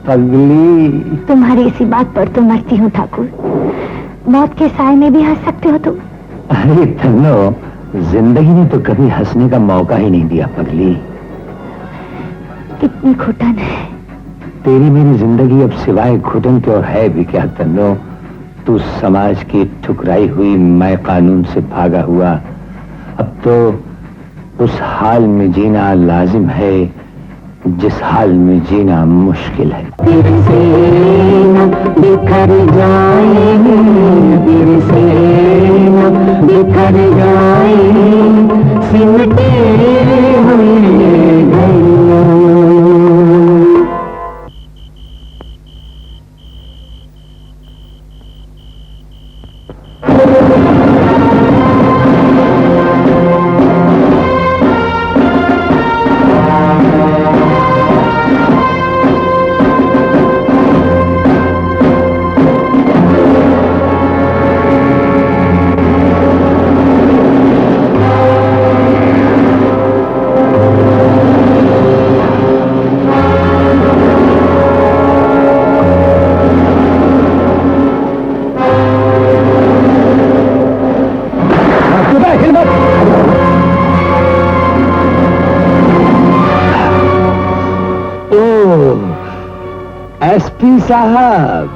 A: पगली,
F: तुम्हारी इसी बात पर तो मरती हूँ ठाकुर। मौत के साए में भी हंस सकते हो तुम।
A: अरे तन्नो, जिंदगी ने तो कभी हंसने का मौका ही नहीं दिया पगली।
F: कितनी घुटन है।
A: तेरी मेरी जिंदगी अब सिवाय घुटन के और है भी क्या तन्नो? तू समाज की ठुकराई हुई, मैं कानून से भागा हुआ। अब तो उस हाल में जीना लाजिम है जिस हाल में जीना मुश्किल है।
K: फिर से न बिखर जाए, फिर से न बिखर जाए, सिमटे हुए घड़ियों।
A: एसपी साहब,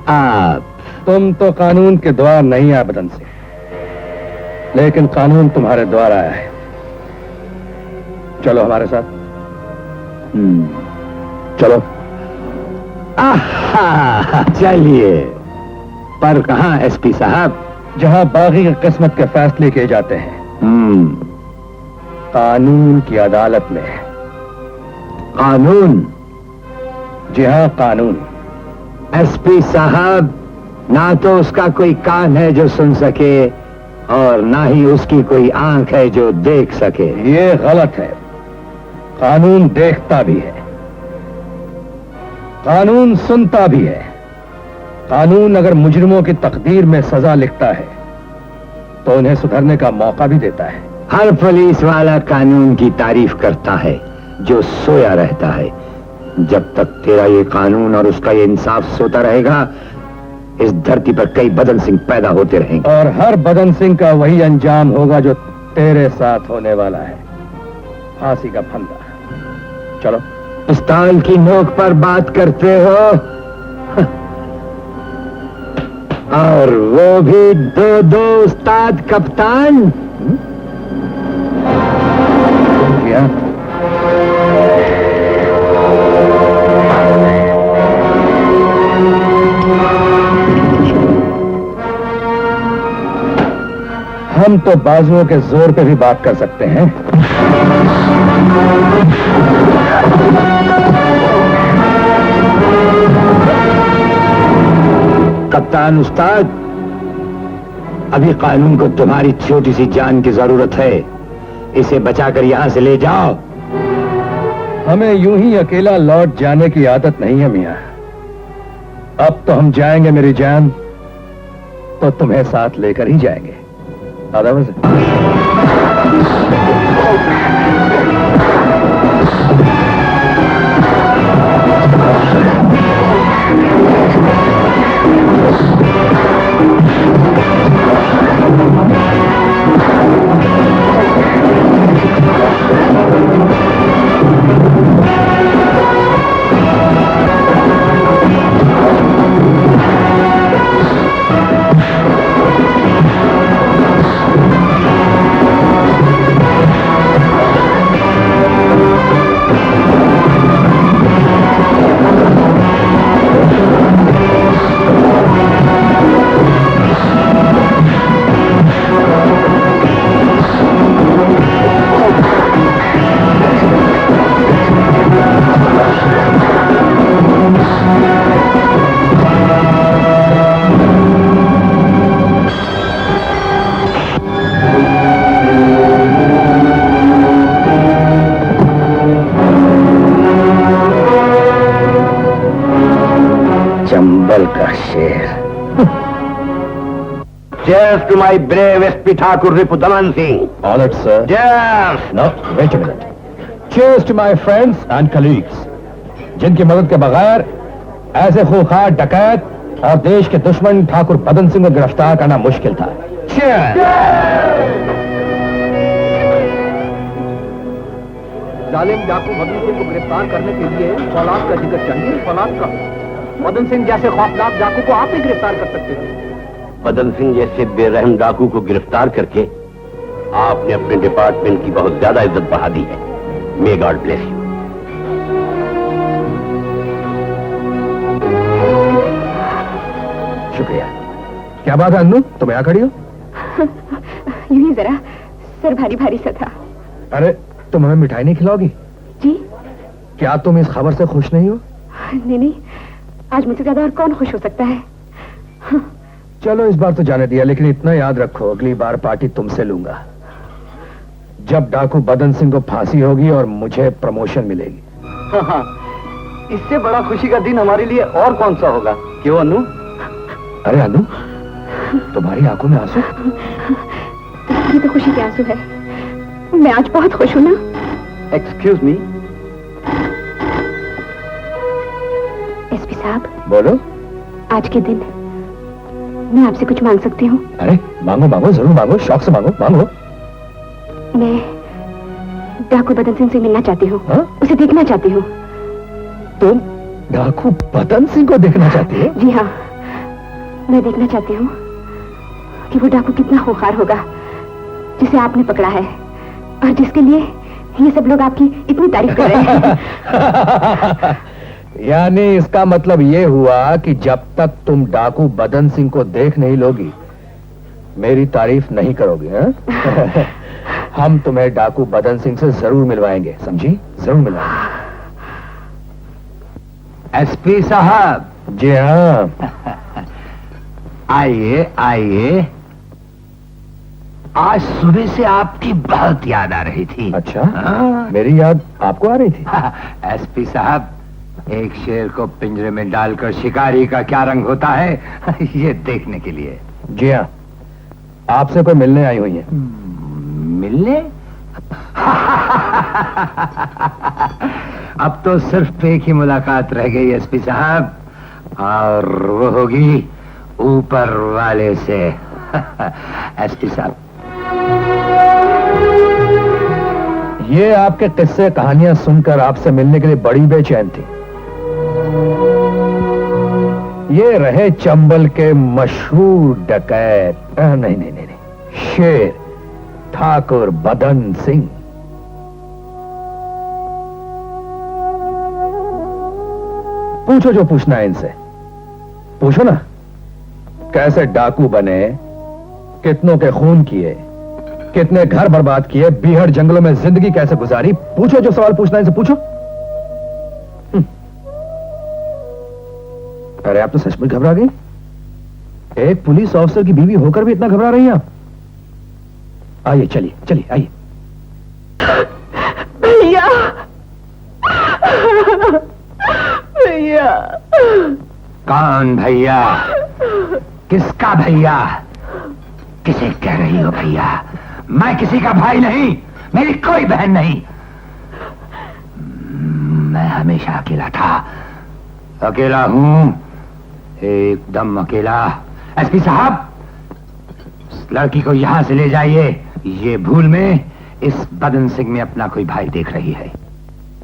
A: आप।
D: तुम तो कानून के द्वार नहीं आए बदन से, लेकिन कानून तुम्हारे द्वार आया है। चलो हमारे साथ। चलो।
A: चलिए। पर कहां एसपी साहब?
D: जहां बागी की किस्मत के फैसले किए जाते हैं। कानून की अदालत में।
A: कानून?
D: जी हाँ, कानून।
A: एसपी साहब, ना तो उसका कोई कान है जो सुन सके और ना ही उसकी कोई आंख है जो देख सके।
D: ये गलत है। कानून देखता भी है, कानून सुनता भी है। कानून अगर मुजरिमों की तकदीर में सजा लिखता है तो उन्हें सुधरने का मौका भी देता है।
A: हर पुलिस वाला कानून की तारीफ करता है जो सोया रहता है। जब तक तेरा ये कानून और उसका ये इंसाफ सोता रहेगा, इस धरती पर कई बदन सिंह पैदा होते रहेंगे।
D: और हर बदन सिंह का वही अंजाम होगा जो तेरे साथ होने वाला है, फांसी का फंदा। चलो।
A: पिस्तौल की नोक पर बात करते हो, और वो भी दो उस्ताद कप्तान।
D: क्या? हम तो बाजुओं के जोर पे भी बात कर सकते हैं।
A: कप्तान उस्ताद, अभी कानून को तुम्हारी छोटी सी जान की जरूरत है। इसे बचाकर यहां से ले जाओ।
D: हमें यूं ही अकेला लौट जाने की आदत नहीं है मियां। अब तो हम जाएंगे मेरी जान, तो तुम्हें साथ लेकर ही जाएंगे। आदाब से। चंबल का शेर।
A: Cheers to my brave SP Thakur Ripudaman Singh.
D: Honored, sir.
A: Cheers.
D: No, wait a minute. Cheers to my friends and colleagues, जिनकी मदद के बगैर ऐसे खूंखार डकैत और देश के दुश्मन ठाकुर बदन सिंह को गिरफ्तार करना मुश्किल था। Cheers.
I: जालिम डाकू मदन सिंह को गिरफ्तार करने के लिए फौलाद का जिक्र चाहिए। फौलाद का मदन सिंह जैसे खौफनाक डाकू को आप ही गिरफ्तार कर सकते थे।
A: मदन सिंह जैसे बेरहम डाकू को गिरफ्तार करके आपने अपने डिपार्टमेंट की बहुत ज्यादा इज्जत बढ़ा दी है। May God bless you.
D: शुक्रिया। क्या बात है अन्नू, तुम यहाँ खड़ी हो?
G: यूं ही जरा सर भारी भारी सा था।
D: अरे तुम हमें मिठाई नहीं खिलाओगी?
G: जी?
D: क्या तुम इस खबर से खुश नहीं हो?
G: नहीं, आज मुझसे ज्यादा और कौन खुश हो सकता है।
D: चलो इस बार तो जाने दिया, लेकिन इतना याद रखो अगली बार पार्टी तुमसे लूंगा जब डाकू बदन सिंह को फांसी होगी और मुझे प्रमोशन मिलेगी।
I: हाँ, इससे बड़ा खुशी का दिन हमारे लिए और कौन सा होगा, क्यों अनु?
D: अरे अनु, तुम्हारी आंखों में आंसू?
G: ये तो खुशी के आंसू है। मैं आज बहुत खुश हूं ना।
I: Excuse me.
G: एसपी साहब,
D: बोलो।
G: आज के दिन मैं आपसे कुछ मांग सकती हूँ?
D: अरे मांगो मांगो, जरूर मांगो, शौक से मांगो मांगो।
G: मैं डाकू बदन सिंह से मिलना चाहती हूँ।
D: हाँ?
G: उसे देखना चाहती हूँ।
D: तुम डाकू बदन सिंह को देखना चाहती हो?
G: जी हाँ, मैं देखना चाहती हूँ कि वो डाकू कितना खूंखार होगा जिसे आपने पकड़ा है और जिसके लिए ये सब लोग आपकी इतनी तारीफ कर रहे हैं।
D: यानी इसका मतलब ये हुआ कि जब तक तुम डाकू बदन सिंह को देख नहीं लोगी मेरी तारीफ नहीं करोगी, हाँ? हम तुम्हें डाकू बदन सिंह से जरूर मिलवाएंगे, समझी? जरूर मिलवाएंगे।
A: एसपी साहब।
D: जी हाँ।
A: आइए आइए। आज सुबह से आपकी बहुत याद आ रही थी।
D: अच्छा?
A: हाँ।
D: मेरी याद आपको आ रही थी?
A: एसपी साहब, एक शेर को पिंजरे में डालकर शिकारी का क्या रंग होता है ये देखने के लिए।
D: जी हाँ, आपसे कोई मिलने आई हुई है।
A: मिलने? अब तो सिर्फ एक ही मुलाकात रह गई एसपी साहब, और वो होगी ऊपर वाले से। एसपी साहब,
D: ये आपके किस्से कहानियां सुनकर आपसे मिलने के लिए बड़ी बेचैन थी। ये रहे चंबल के मशहूर डकैत, नहीं नहीं नहीं, शेर ठाकुर बदन सिंह। पूछो जो पूछना है इनसे, पूछो ना। कैसे डाकू बने, कितनों के खून किए, कितने घर बर्बाद किए, बीहड़ जंगलों में जिंदगी कैसे गुजारी, पूछो जो सवाल पूछना है इनसे पूछो। अरे आप तो सचमुच घबरा गई। एक पुलिस ऑफिसर की बीवी होकर भी इतना घबरा रही हैं आप। आइए चलिए चलिए आइए।
F: भैया भैया।
A: कौन भैया? किसका भैया? किसे कह रही हो भैया? मैं किसी का भाई नहीं, मेरी कोई बहन नहीं। मैं हमेशा अकेला था, अकेला हूं, एकदम अकेला। एसपी साहब, इस लड़की को यहां से ले जाइए। ये भूल में इस बदन सिंह में अपना कोई भाई देख रही है।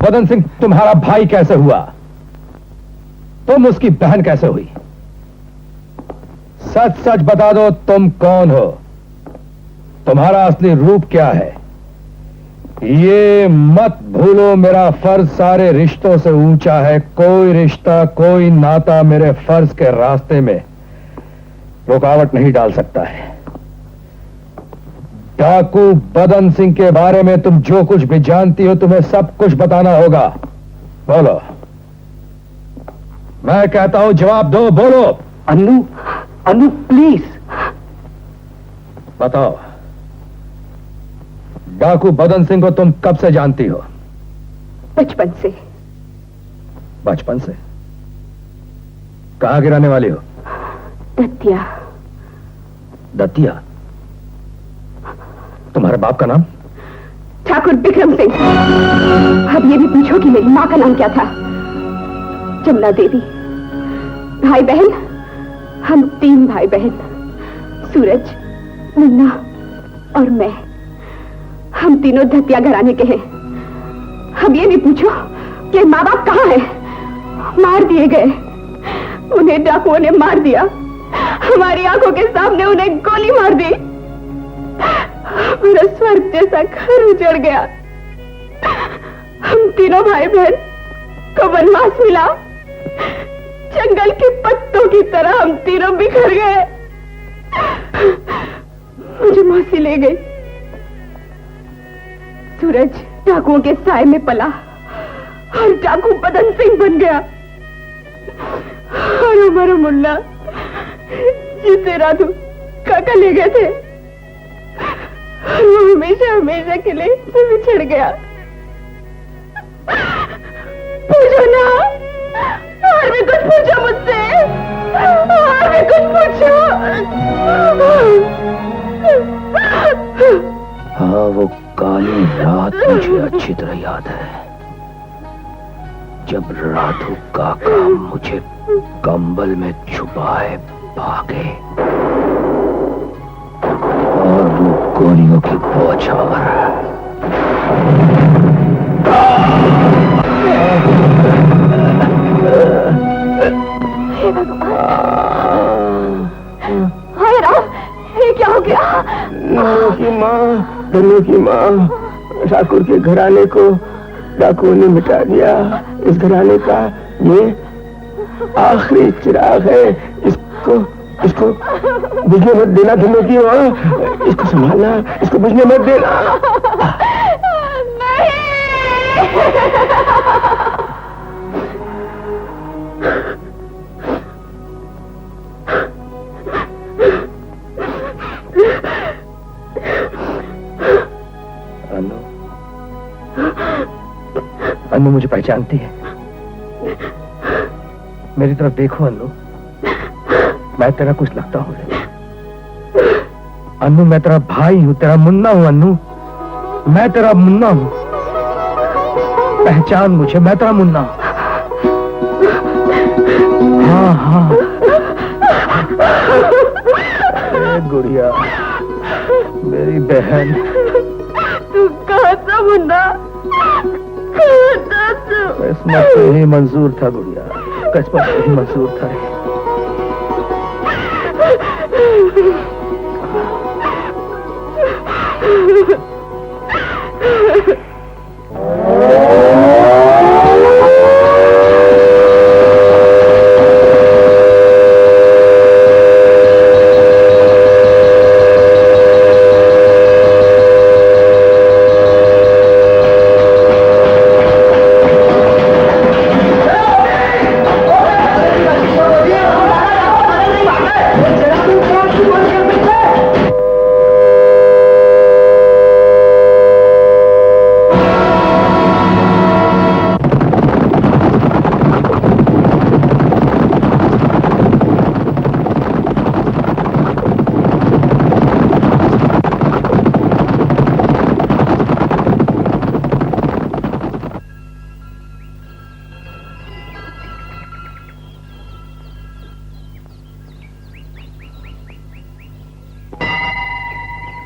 D: बदन सिंह तुम्हारा भाई कैसे हुआ? तुम उसकी बहन कैसे हुई? सच सच बता दो, तुम कौन हो? तुम्हारा असली रूप क्या है? ये मत भूलो, मेरा फर्ज सारे रिश्तों से ऊंचा है। कोई रिश्ता, कोई नाता मेरे फर्ज के रास्ते में रुकावट नहीं डाल सकता है। डाकू बदन सिंह के बारे में तुम जो कुछ भी जानती हो, तुम्हें सब कुछ बताना होगा। बोलो, मैं कहता हूं जवाब दो, बोलो।
I: अन्नू, अन्नू प्लीज
D: बताओ, डाकू बदन सिंह को तुम कब से जानती हो?
G: बचपन से।
D: बचपन से? कहां की रहने वाली हो?
G: दतिया।
D: दतिया? तुम्हारे बाप का नाम?
G: ठाकुर विक्रम सिंह। अब ये भी पूछो कि मेरी माँ का नाम क्या था? जमुना देवी। भाई बहन, हम 3 भाई बहन, सूरज, मुन्ना और मैं। हम तीनों दतिया घराने के हैं। हम ये भी पूछो कि माँ बाप कहाँ हैं? मार दिए गए, उन्हें डाकुओं ने मार दिया। हमारी आंखों के सामने उन्हें गोली मार दी। मेरा स्वर्ग जैसा घर उजड़ गया। हम तीनों भाई बहन को वनवास मिला। जंगल के पत्तों की तरह हम तीनों बिखर गए। मुझे मौसी ले गई। सूरज डाकुओं के साए में पला और डाकू बदन सिंह बन गया। और हमारा मुन्ना, जिसे राधु काका ले गए थे, और वो हमेशा हमेशा के लिए से बिछड़ गया। पूछो ना, और भी कुछ पूछो मुझसे, और भी कुछ पूछो।
A: हाँ, वो काली रात मुझे अच्छी तरह याद है, जब राधु काका मुझे कंबल में छुपाए भागे और वो गोलियों की बौछार।
G: हाय राम, ये क्या हो गया?
A: धनु की माँ, ठाकुर के घराने को डाकुओं ने मिटा दिया। इस घराने का ये आखिरी चिराग है। इसको बुझने मत देना धनु की माँ। इसको संभालना, इसको बुझने मत देना।
D: अन्नू मुझे पहचानती है? मेरी तरफ देखो अन्नू, मैं तेरा कुछ लगता हूं? अन्नू, मैं तेरा भाई हूं, तेरा मुन्ना हूं। अन्नू, मैं तेरा मुन्ना हूं। पहचान मुझे, मैं तेरा मुन्ना हूं। हाँ हाँ। गुड़िया, मेरी बहन।
G: तू कहाँ था मुन्ना?
D: किस्मत से ही मंजूर था गुड़िया, किस्मत से ही मंजूर था।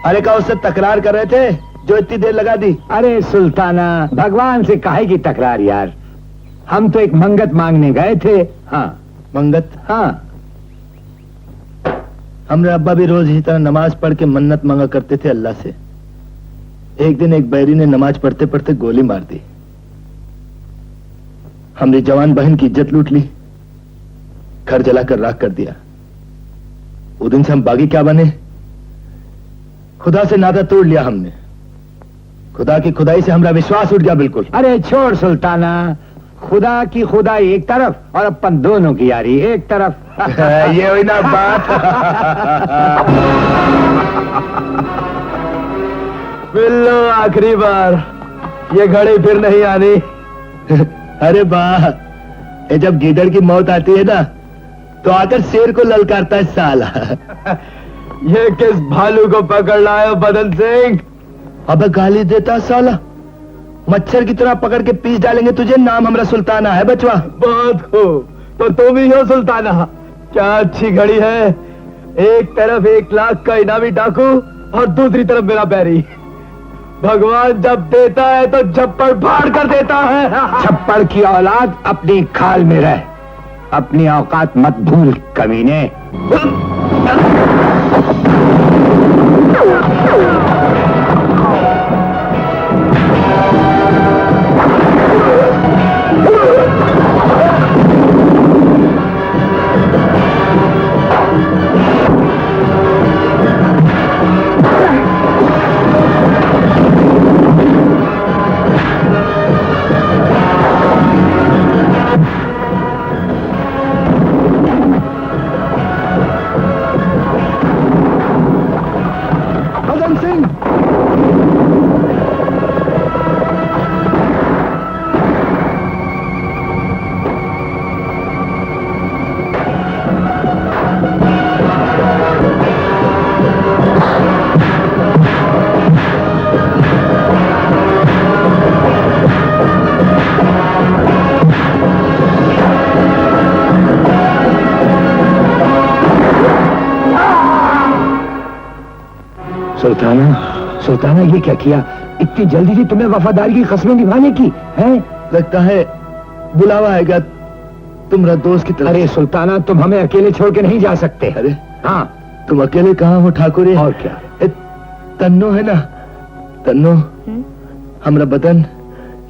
D: अरे का उससे तकरार कर रहे थे जो इतनी देर लगा दी?
A: अरे सुल्ताना, भगवान से काहे की तकरार यार, हम तो एक मंगत मांगने गए थे। हाँ
D: मंगत?
A: हाँ,
D: हमरे अब्बा भी रोज इसी तरह नमाज पढ़ के मन्नत मांगा करते थे अल्लाह से। एक दिन एक बैरी ने नमाज पढ़ते पढ़ते गोली मार दी। हमने जवान बहन की इज्जत लूट ली, घर जलाकर राख कर दिया। वो दिन से हम बागी क्या बने, खुदा से नाता तोड़ लिया हमने। खुदा की खुदाई से हमारा विश्वास उठ गया बिल्कुल।
A: अरे छोड़ सुल्ताना, खुदा की खुदाई एक तरफ और अपन दोनों की यारी एक तरफ।
D: ये हुई ना बात। मिल लो आखिरी बार, ये घड़ी फिर नहीं आनी। अरे वाह, ये जब गीदड़ की मौत आती है ना तो आकर शेर को ललकारता है साला। ये किस भालू को पकड़ लाया बदन सिंह? अबे गाली देता साला, मच्छर की तरह पकड़ के पीस डालेंगे तुझे। नाम हमरा सुल्ताना है बचवा। बहुत खूब, तो तुम ही हो सुल्ताना। क्या अच्छी घड़ी है, एक तरफ 1 लाख का इनामी डाकू और दूसरी तरफ मेरा बैरी। भगवान जब देता है तो झप्पड़ फाड़ कर देता है।
A: छप्पड़ की औलाद अपनी खाल में रह, अपनी औकात मत भूल कमीने। सुल्ताना, सुल्ताना ये क्या किया? इतनी जल्दी थी तुम्हें वफादारी की कसमें निभाने की है?
D: लगता है बुलावा आएगा तुम्हारा दोस्त की तरफ।
A: अरे सुल्ताना, तुम हमें अकेले छोड़ के नहीं जा सकते।
D: अरे
A: हाँ,
D: तुम अकेले कहाँ हो ठाकुर?
A: और क्या?
D: तन्नो है ना, तन्नो हमरा बदन,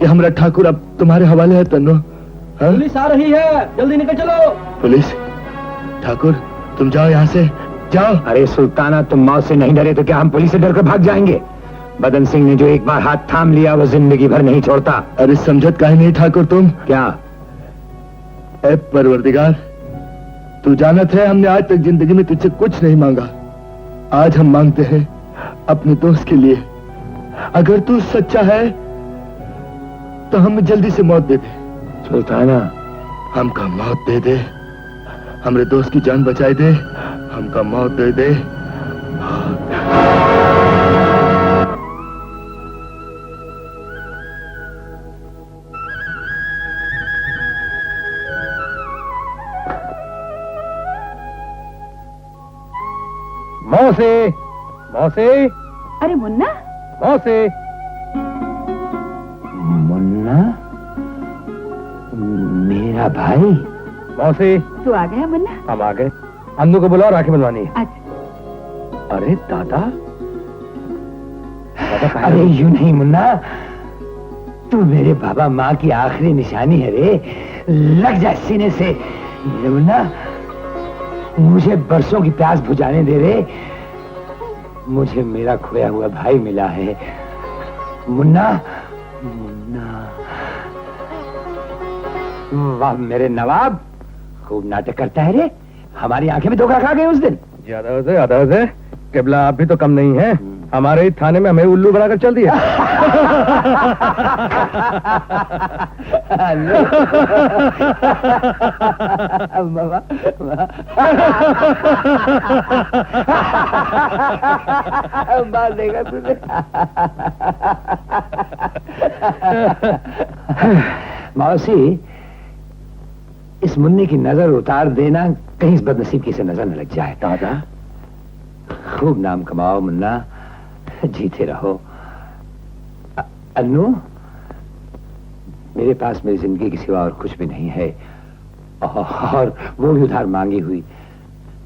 D: ये हमरा ठाकुर अब तुम्हारे हवाले है तन्नो। हाँ?
I: पुलिस आ रही है, जल्दी निकल चलो।
D: पुलिस? ठाकुर तुम जाओ यहाँ से, जाओ।
A: अरे सुल्ताना, तुम मौत से नहीं डरे तो क्या हम पुलिस से डरकर भाग जाएंगे? बदन सिंह ने जो एक बार हाथ थाम लिया वो जिंदगी भर नहीं छोड़ता।
D: अरे समझत काहे नहीं ठाकुर तुम?
A: क्या?
D: ए परवरदिगार, तू जानत है हमने आज तक जिंदगी में तुझसे कुछ नहीं मांगा। आज हम मांगते हैं अपने दोस्त के लिए। अगर तू सच्चा है तो हमें जल्दी से मौत दे दे।
A: सुल्ताना,
D: हमका मौत दे दे, हमरे दोस्त की जान बचाए दे, हमका मौत दे दे।
I: मौसे, मौसे,
G: अरे मुन्ना,
I: मौसे।
A: मुन्ना, मेरा भाई।
I: मौसे,
G: तू आ गया मुन्ना?
I: हम आ गए। अन्नू को बुलाओ, राखी बंधवानी है।
G: अच्छा।
I: अरे दादा,
A: अरे यूं नहीं मुन्ना, तू मेरे बाबा माँ की आखिरी निशानी है रे। लग जा सीने से। ये मुन्ना, मुझे बरसों की प्यास बुझाने दे रे। मुझे मेरा खोया हुआ भाई मिला है। मुन्ना, मुन्ना। वाह मेरे नवाब, खूब नाटक करता है रे। हमारी आंखें में धोखा खा गए उस दिन।
I: ज्यादा से केबला आप भी तो कम नहीं है। हमारे ही थाने में हमें उल्लू बनाकर चल दिया।
A: बात देगा तुझे। मौसी, इस मुन्ने की नजर उतार देना, कहीं इस बदनसीब की से नजर न लग जाए।
I: दादा,
A: खूब नाम कमाओ मुन्ना, जीते रहो। अन्नू, मेरे पास मेरी जिंदगी के सिवा और कुछ भी नहीं है, और वो भी उधार मांगी हुई।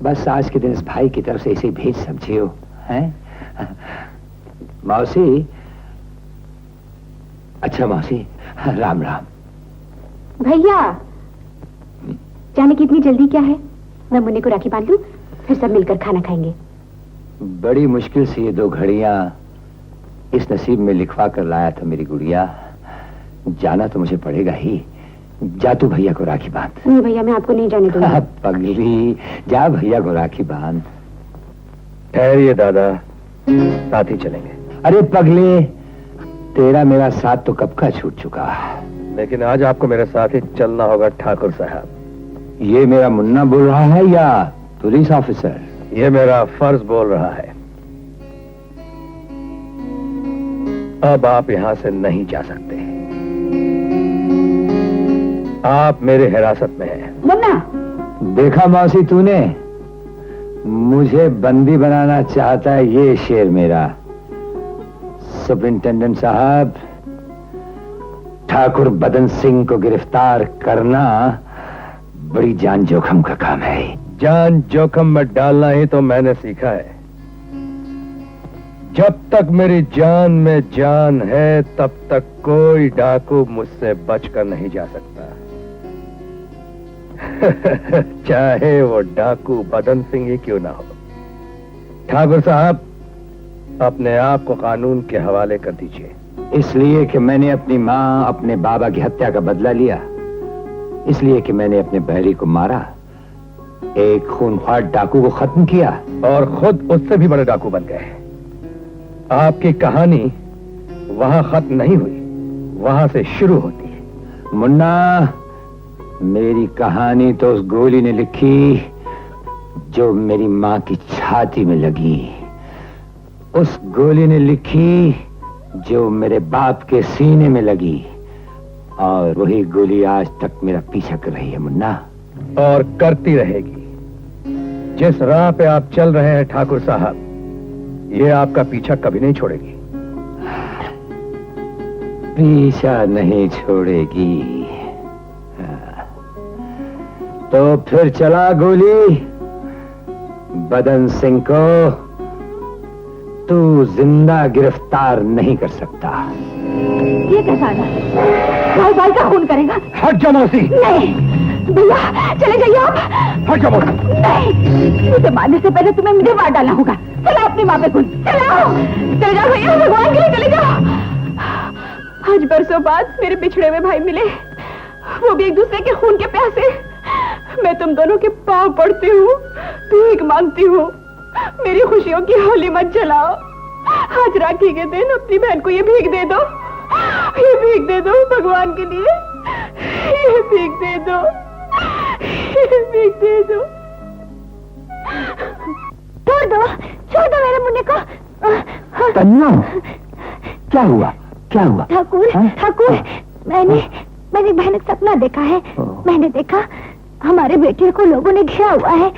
A: बस आज के दिन इस भाई की तरफ से इसे भेज समझियो, हैं? मौसी, अच्छा मौसी, राम राम।
G: भैया, जाने की इतनी जल्दी क्या है? मैं मुन्ने को राखी बांध लूं, फिर सब मिलकर खाना खाएंगे।
A: बड़ी मुश्किल से ये 2 घड़ियां इस नसीब में लिखवा कर लाया था मेरी गुड़िया। जाना तो मुझे पड़ेगा ही। जा तू भैया को राखी बांध।
G: नहीं भैया, मैं आपको नहीं जाने दूंगा।
A: पगली, जा भैया को राखी बांध।
D: ठहरिए दादा, साथ ही चलेंगे।
A: अरे पगले, तेरा मेरा साथ तो कब का छूट चुका।
D: लेकिन आज आपको मेरे साथ ही चलना होगा ठाकुर साहब।
A: ये मेरा मुन्ना बोल रहा है या पुलिस ऑफिसर?
D: ये मेरा फर्ज बोल रहा है। अब आप यहां से नहीं जा सकते। आप मेरे हिरासत में हैं।
G: मुन्ना,
A: देखा मौसी तूने, मुझे बंदी बनाना चाहता है ये शेर मेरा। सुपरिंटेंडेंट साहब, ठाकुर बदन सिंह को गिरफ्तार करना बड़ी जान जोखिम का काम है।
D: जान जोखिम में डालना ही तो मैंने सीखा है। जब तक मेरी जान में जान है, तब तक कोई डाकू मुझसे बचकर नहीं जा सकता। चाहे वो डाकू बदन सिंह ही क्यों ना हो। ठाकुर साहब, अपने आप को कानून के हवाले कर दीजिए।
A: इसलिए कि मैंने अपनी माँ, अपने बाबा की हत्या का बदला लिया, इसलिए कि मैंने अपने बहरी को मारा, एक खूनख्वार डाकू को खत्म किया,
D: और खुद उससे भी बड़े डाकू बन गए। आपकी कहानी वहां खत्म नहीं हुई, वहां से शुरू होती है।
A: मुन्ना, मेरी कहानी तो उस गोली ने लिखी जो मेरी माँ की छाती में लगी, उस गोली ने लिखी जो मेरे बाप के सीने में लगी, और वही गोली आज तक मेरा पीछा कर रही है मुन्ना।
D: और करती रहेगी। जिस राह पे आप चल रहे हैं ठाकुर साहब, ये आपका पीछा कभी नहीं छोड़ेगी।
A: पीछा नहीं छोड़ेगी। तो फिर चला गोली बदन सिंह को तू जिंदा गिरफ्तार नहीं कर सकता।
G: ये कैसा है? भाई भाई का खून करेगा?
D: हट जा मौसी।
G: नहीं भैया, चले जाइए आप।
D: हट जा मौसी।
G: नहीं, मुझे मारने से पहले तुम्हें मुझे मार डालना होगा। चलो अपनी माँ पे खून, चलो चले जाओ भैया, भगवान के लिए चले जाओ। आज बरसों बाद मेरे बिछड़े हुए भाई मिले, वो भी एक दूसरे के खून के प्यासे। मैं तुम दोनों के पांव पड़ती हूँ, भीख मांगती हूँ, मेरी खुशियों की होली मत जलाओ। आज राखी के दिन अपनी बहन को ये भीख दे दो, ये भीख दे दो भगवान के लिए, ये भीख दे दो, ये भीख दे दो। छोड़ दो मेरे मुन्ने को।
A: तन्ना, क्या हुआ, क्या हुआ?
G: ठाकुर, मैंने भयानक सपना देखा है। मैंने देखा हमारे बेटे को लोगों ने घेरा हुआ है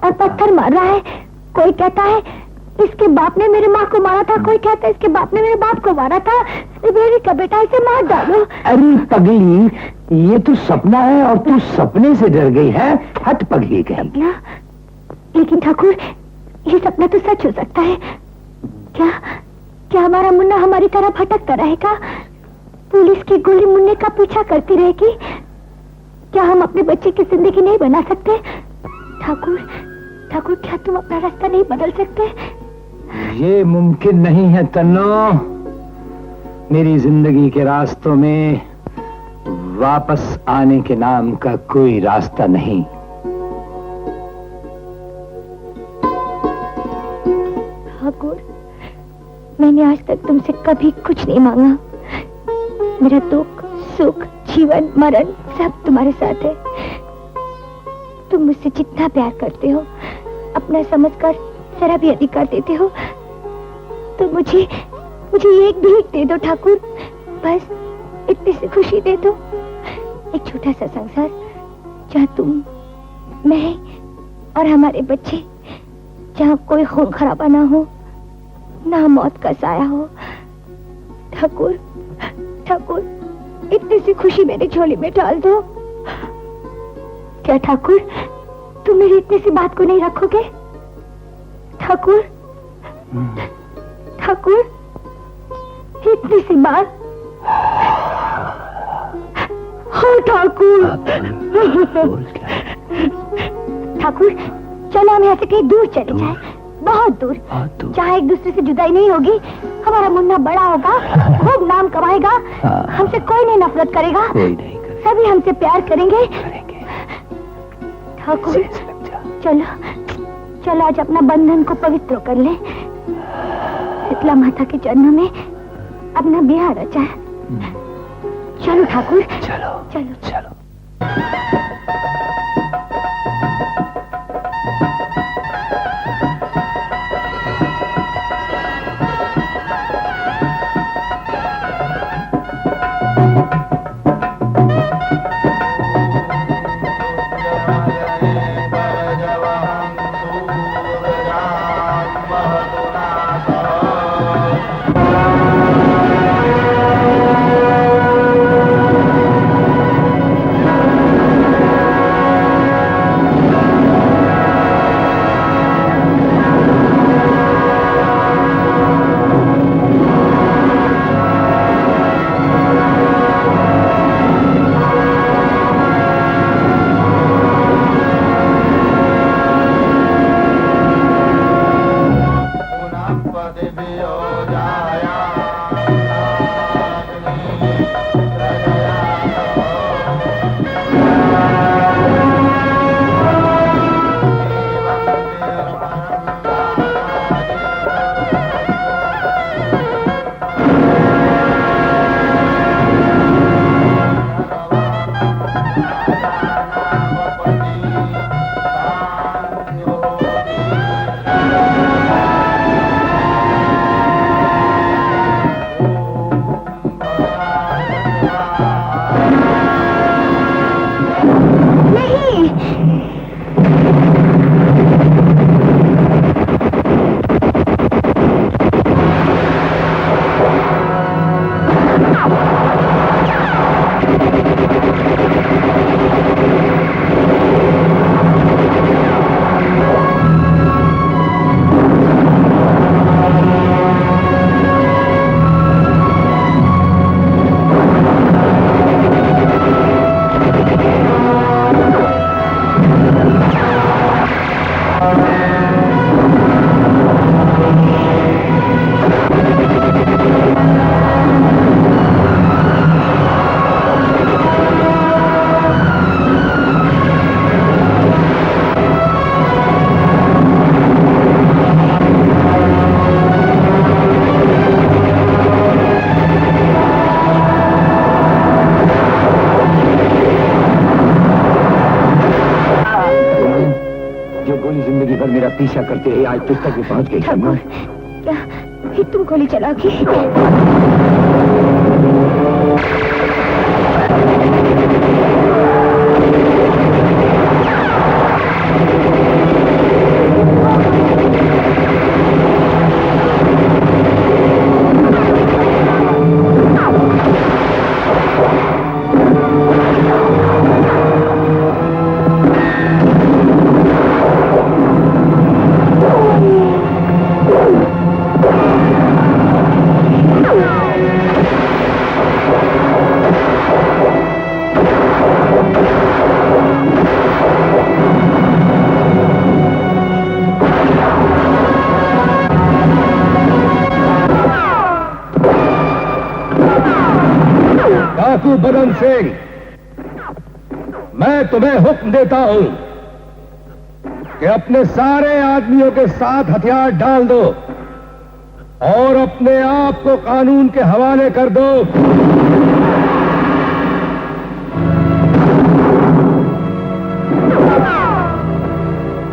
G: और पत्थर मार रहा है। कोई कहता है इसके बाप ने मेरी माँ को मारा था, कोई कहता है इसके बाप ने मेरे बाप को मारा था। बेटी का बेटा, इसे मार डालो।
A: अरे पगली, ये तो सपना है और तू सपने से डर गई है। हट पगली कहीं।
G: लेकिन ठाकुर, ये सपना तो सच हो सकता है। क्या हमारा मुन्ना हमारी तरह भटकता रहेगा? पुलिस की गोली मुन्ने का पीछा करती रहेगी? क्या हम अपने बच्चे की जिंदगी नहीं बना सकते? ठाकुर, क्या तुम अपना रास्ता नहीं बदल सकते?
A: ये मुमकिन नहीं है तन्नो। मेरी जिंदगी के रास्तों में वापस आने के नाम का कोई रास्ता नहीं।
G: ठाकुर, मैंने आज तक तुमसे कभी कुछ नहीं मांगा। मेरा दुख, सुख, जीवन, मरण सब तुम्हारे साथ है। तुम मुझसे जितना प्यार करते हो, अपना समझकर जरा भी अधिक कर देते हो, तो मुझे एक भीख दे दो ठाकुर। बस इतनी सी खुशी दे दो। एक छोटा सा संसार जहाँ तुम, मैं और हमारे बच्चे, जहाँ कोई खून खराबा ना हो, ना मौत का साया हो। ठाकुर, ठाकुर, इतनी सी खुशी मेरी झोली में डाल दो। क्या ठाकुर, तुम मेरी इतनी सी बात को नहीं रखोगे? ठाकुर, ठाकुर, इतनी सी बात। हाँ ठाकुर। ठाकुर, चलो हम यहाँ से कहीं दूर चले जाएं, बहुत दूर, जहाँ एक दूसरे से जुदाई नहीं होगी। हमारा मुन्ना बड़ा होगा, खूब नाम कमाएगा, हमसे कोई नहीं नफरत करेगा, सभी हमसे प्यार करेंगे। ठाकुर, चलो चलो आज अपना बंधन को पवित्र कर ले। शीतला माता के चरणों में अपना ब्याह रचा है। चलो ठाकुर, चलो चलो चलो।
A: पीछा करते रहे, आज तुझ तक भी पहुंच गई।
G: ठाकुर, क्या फिर तुम गोली चलाओगी?
I: डाकू बदन सिंह, मैं तुम्हें हुक्म देता हूं कि अपने सारे आदमियों के साथ हथियार डाल दो और अपने आप को कानून के हवाले कर दो।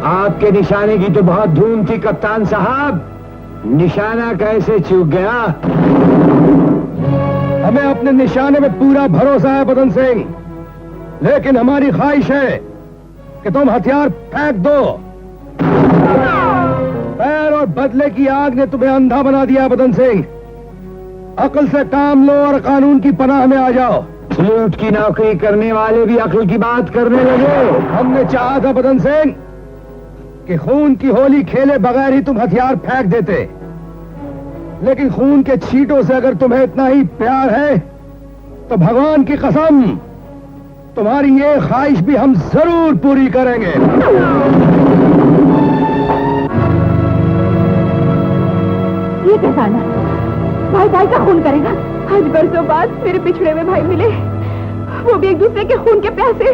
A: आपके निशाने की तो बहुत धूम थी कप्तान साहब, निशाना कैसे चूक गया?
I: हमें अपने निशाने में पूरा भरोसा है बदन सिंह, लेकिन हमारी ख्वाहिश है कि तुम हथियार फेंक दो। पैर और
D: और बदले की आग ने तुम्हें अंधा बना दिया बदन सिंह। अक्ल से काम लो और कानून की पनाह में आ जाओ।
A: झूठ की नौकरी करने वाले भी अक्ल की बात करने लगे।
D: हमने चाहा था बदन सिंह कि खून की होली खेले बगैर ही तुम हथियार फेंक देते, लेकिन खून के छींटों से अगर तुम्हें इतना ही प्यार है तो भगवान की कसम तुम्हारी ये ख्वाहिश भी हम जरूर पूरी करेंगे।
G: ये कैसा ना भाई भाई का खून करेगा? आज बरसों बाद मेरे पिछड़े में भाई मिले, वो भी एक दूसरे के खून के प्यासे।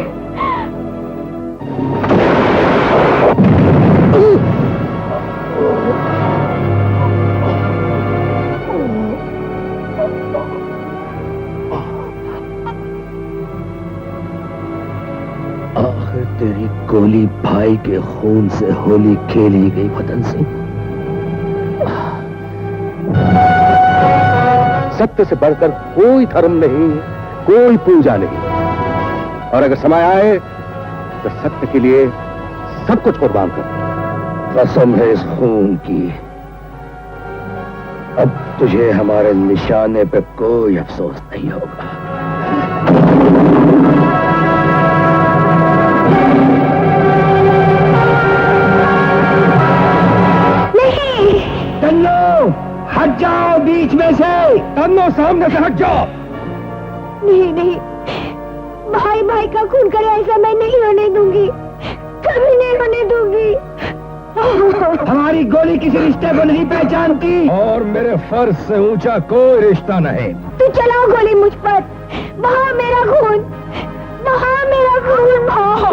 D: आखिर तेरी गोली भाई के खून से होली खेली गई बदन सिंह।
E: सत्य से बढ़कर कोई धर्म नहीं, कोई पूजा नहीं, और अगर समय आए तो सत्य के लिए सब कुछ कुर्बान कर।
D: कसम है इस खून की, अब तुझे हमारे निशाने पे कोई अफसोस नहीं होगा।
C: नहीं,
D: तन्नो हट जाओ बीच में से। तन्नो सामने से हट जाओ।
C: नहीं नहीं, भाई भाई का खून करे ऐसा मैं नहीं होने दूंगी, कभी नहीं होने दूंगी।
D: हमारी गोली किसी रिश्ते को नहीं पहचानती, और मेरे फर्ज से ऊंचा कोई रिश्ता नहीं।
C: तू चलाओ गोली मुझ पर, बहा मेरा खून, बहा मेरा खून, बहा।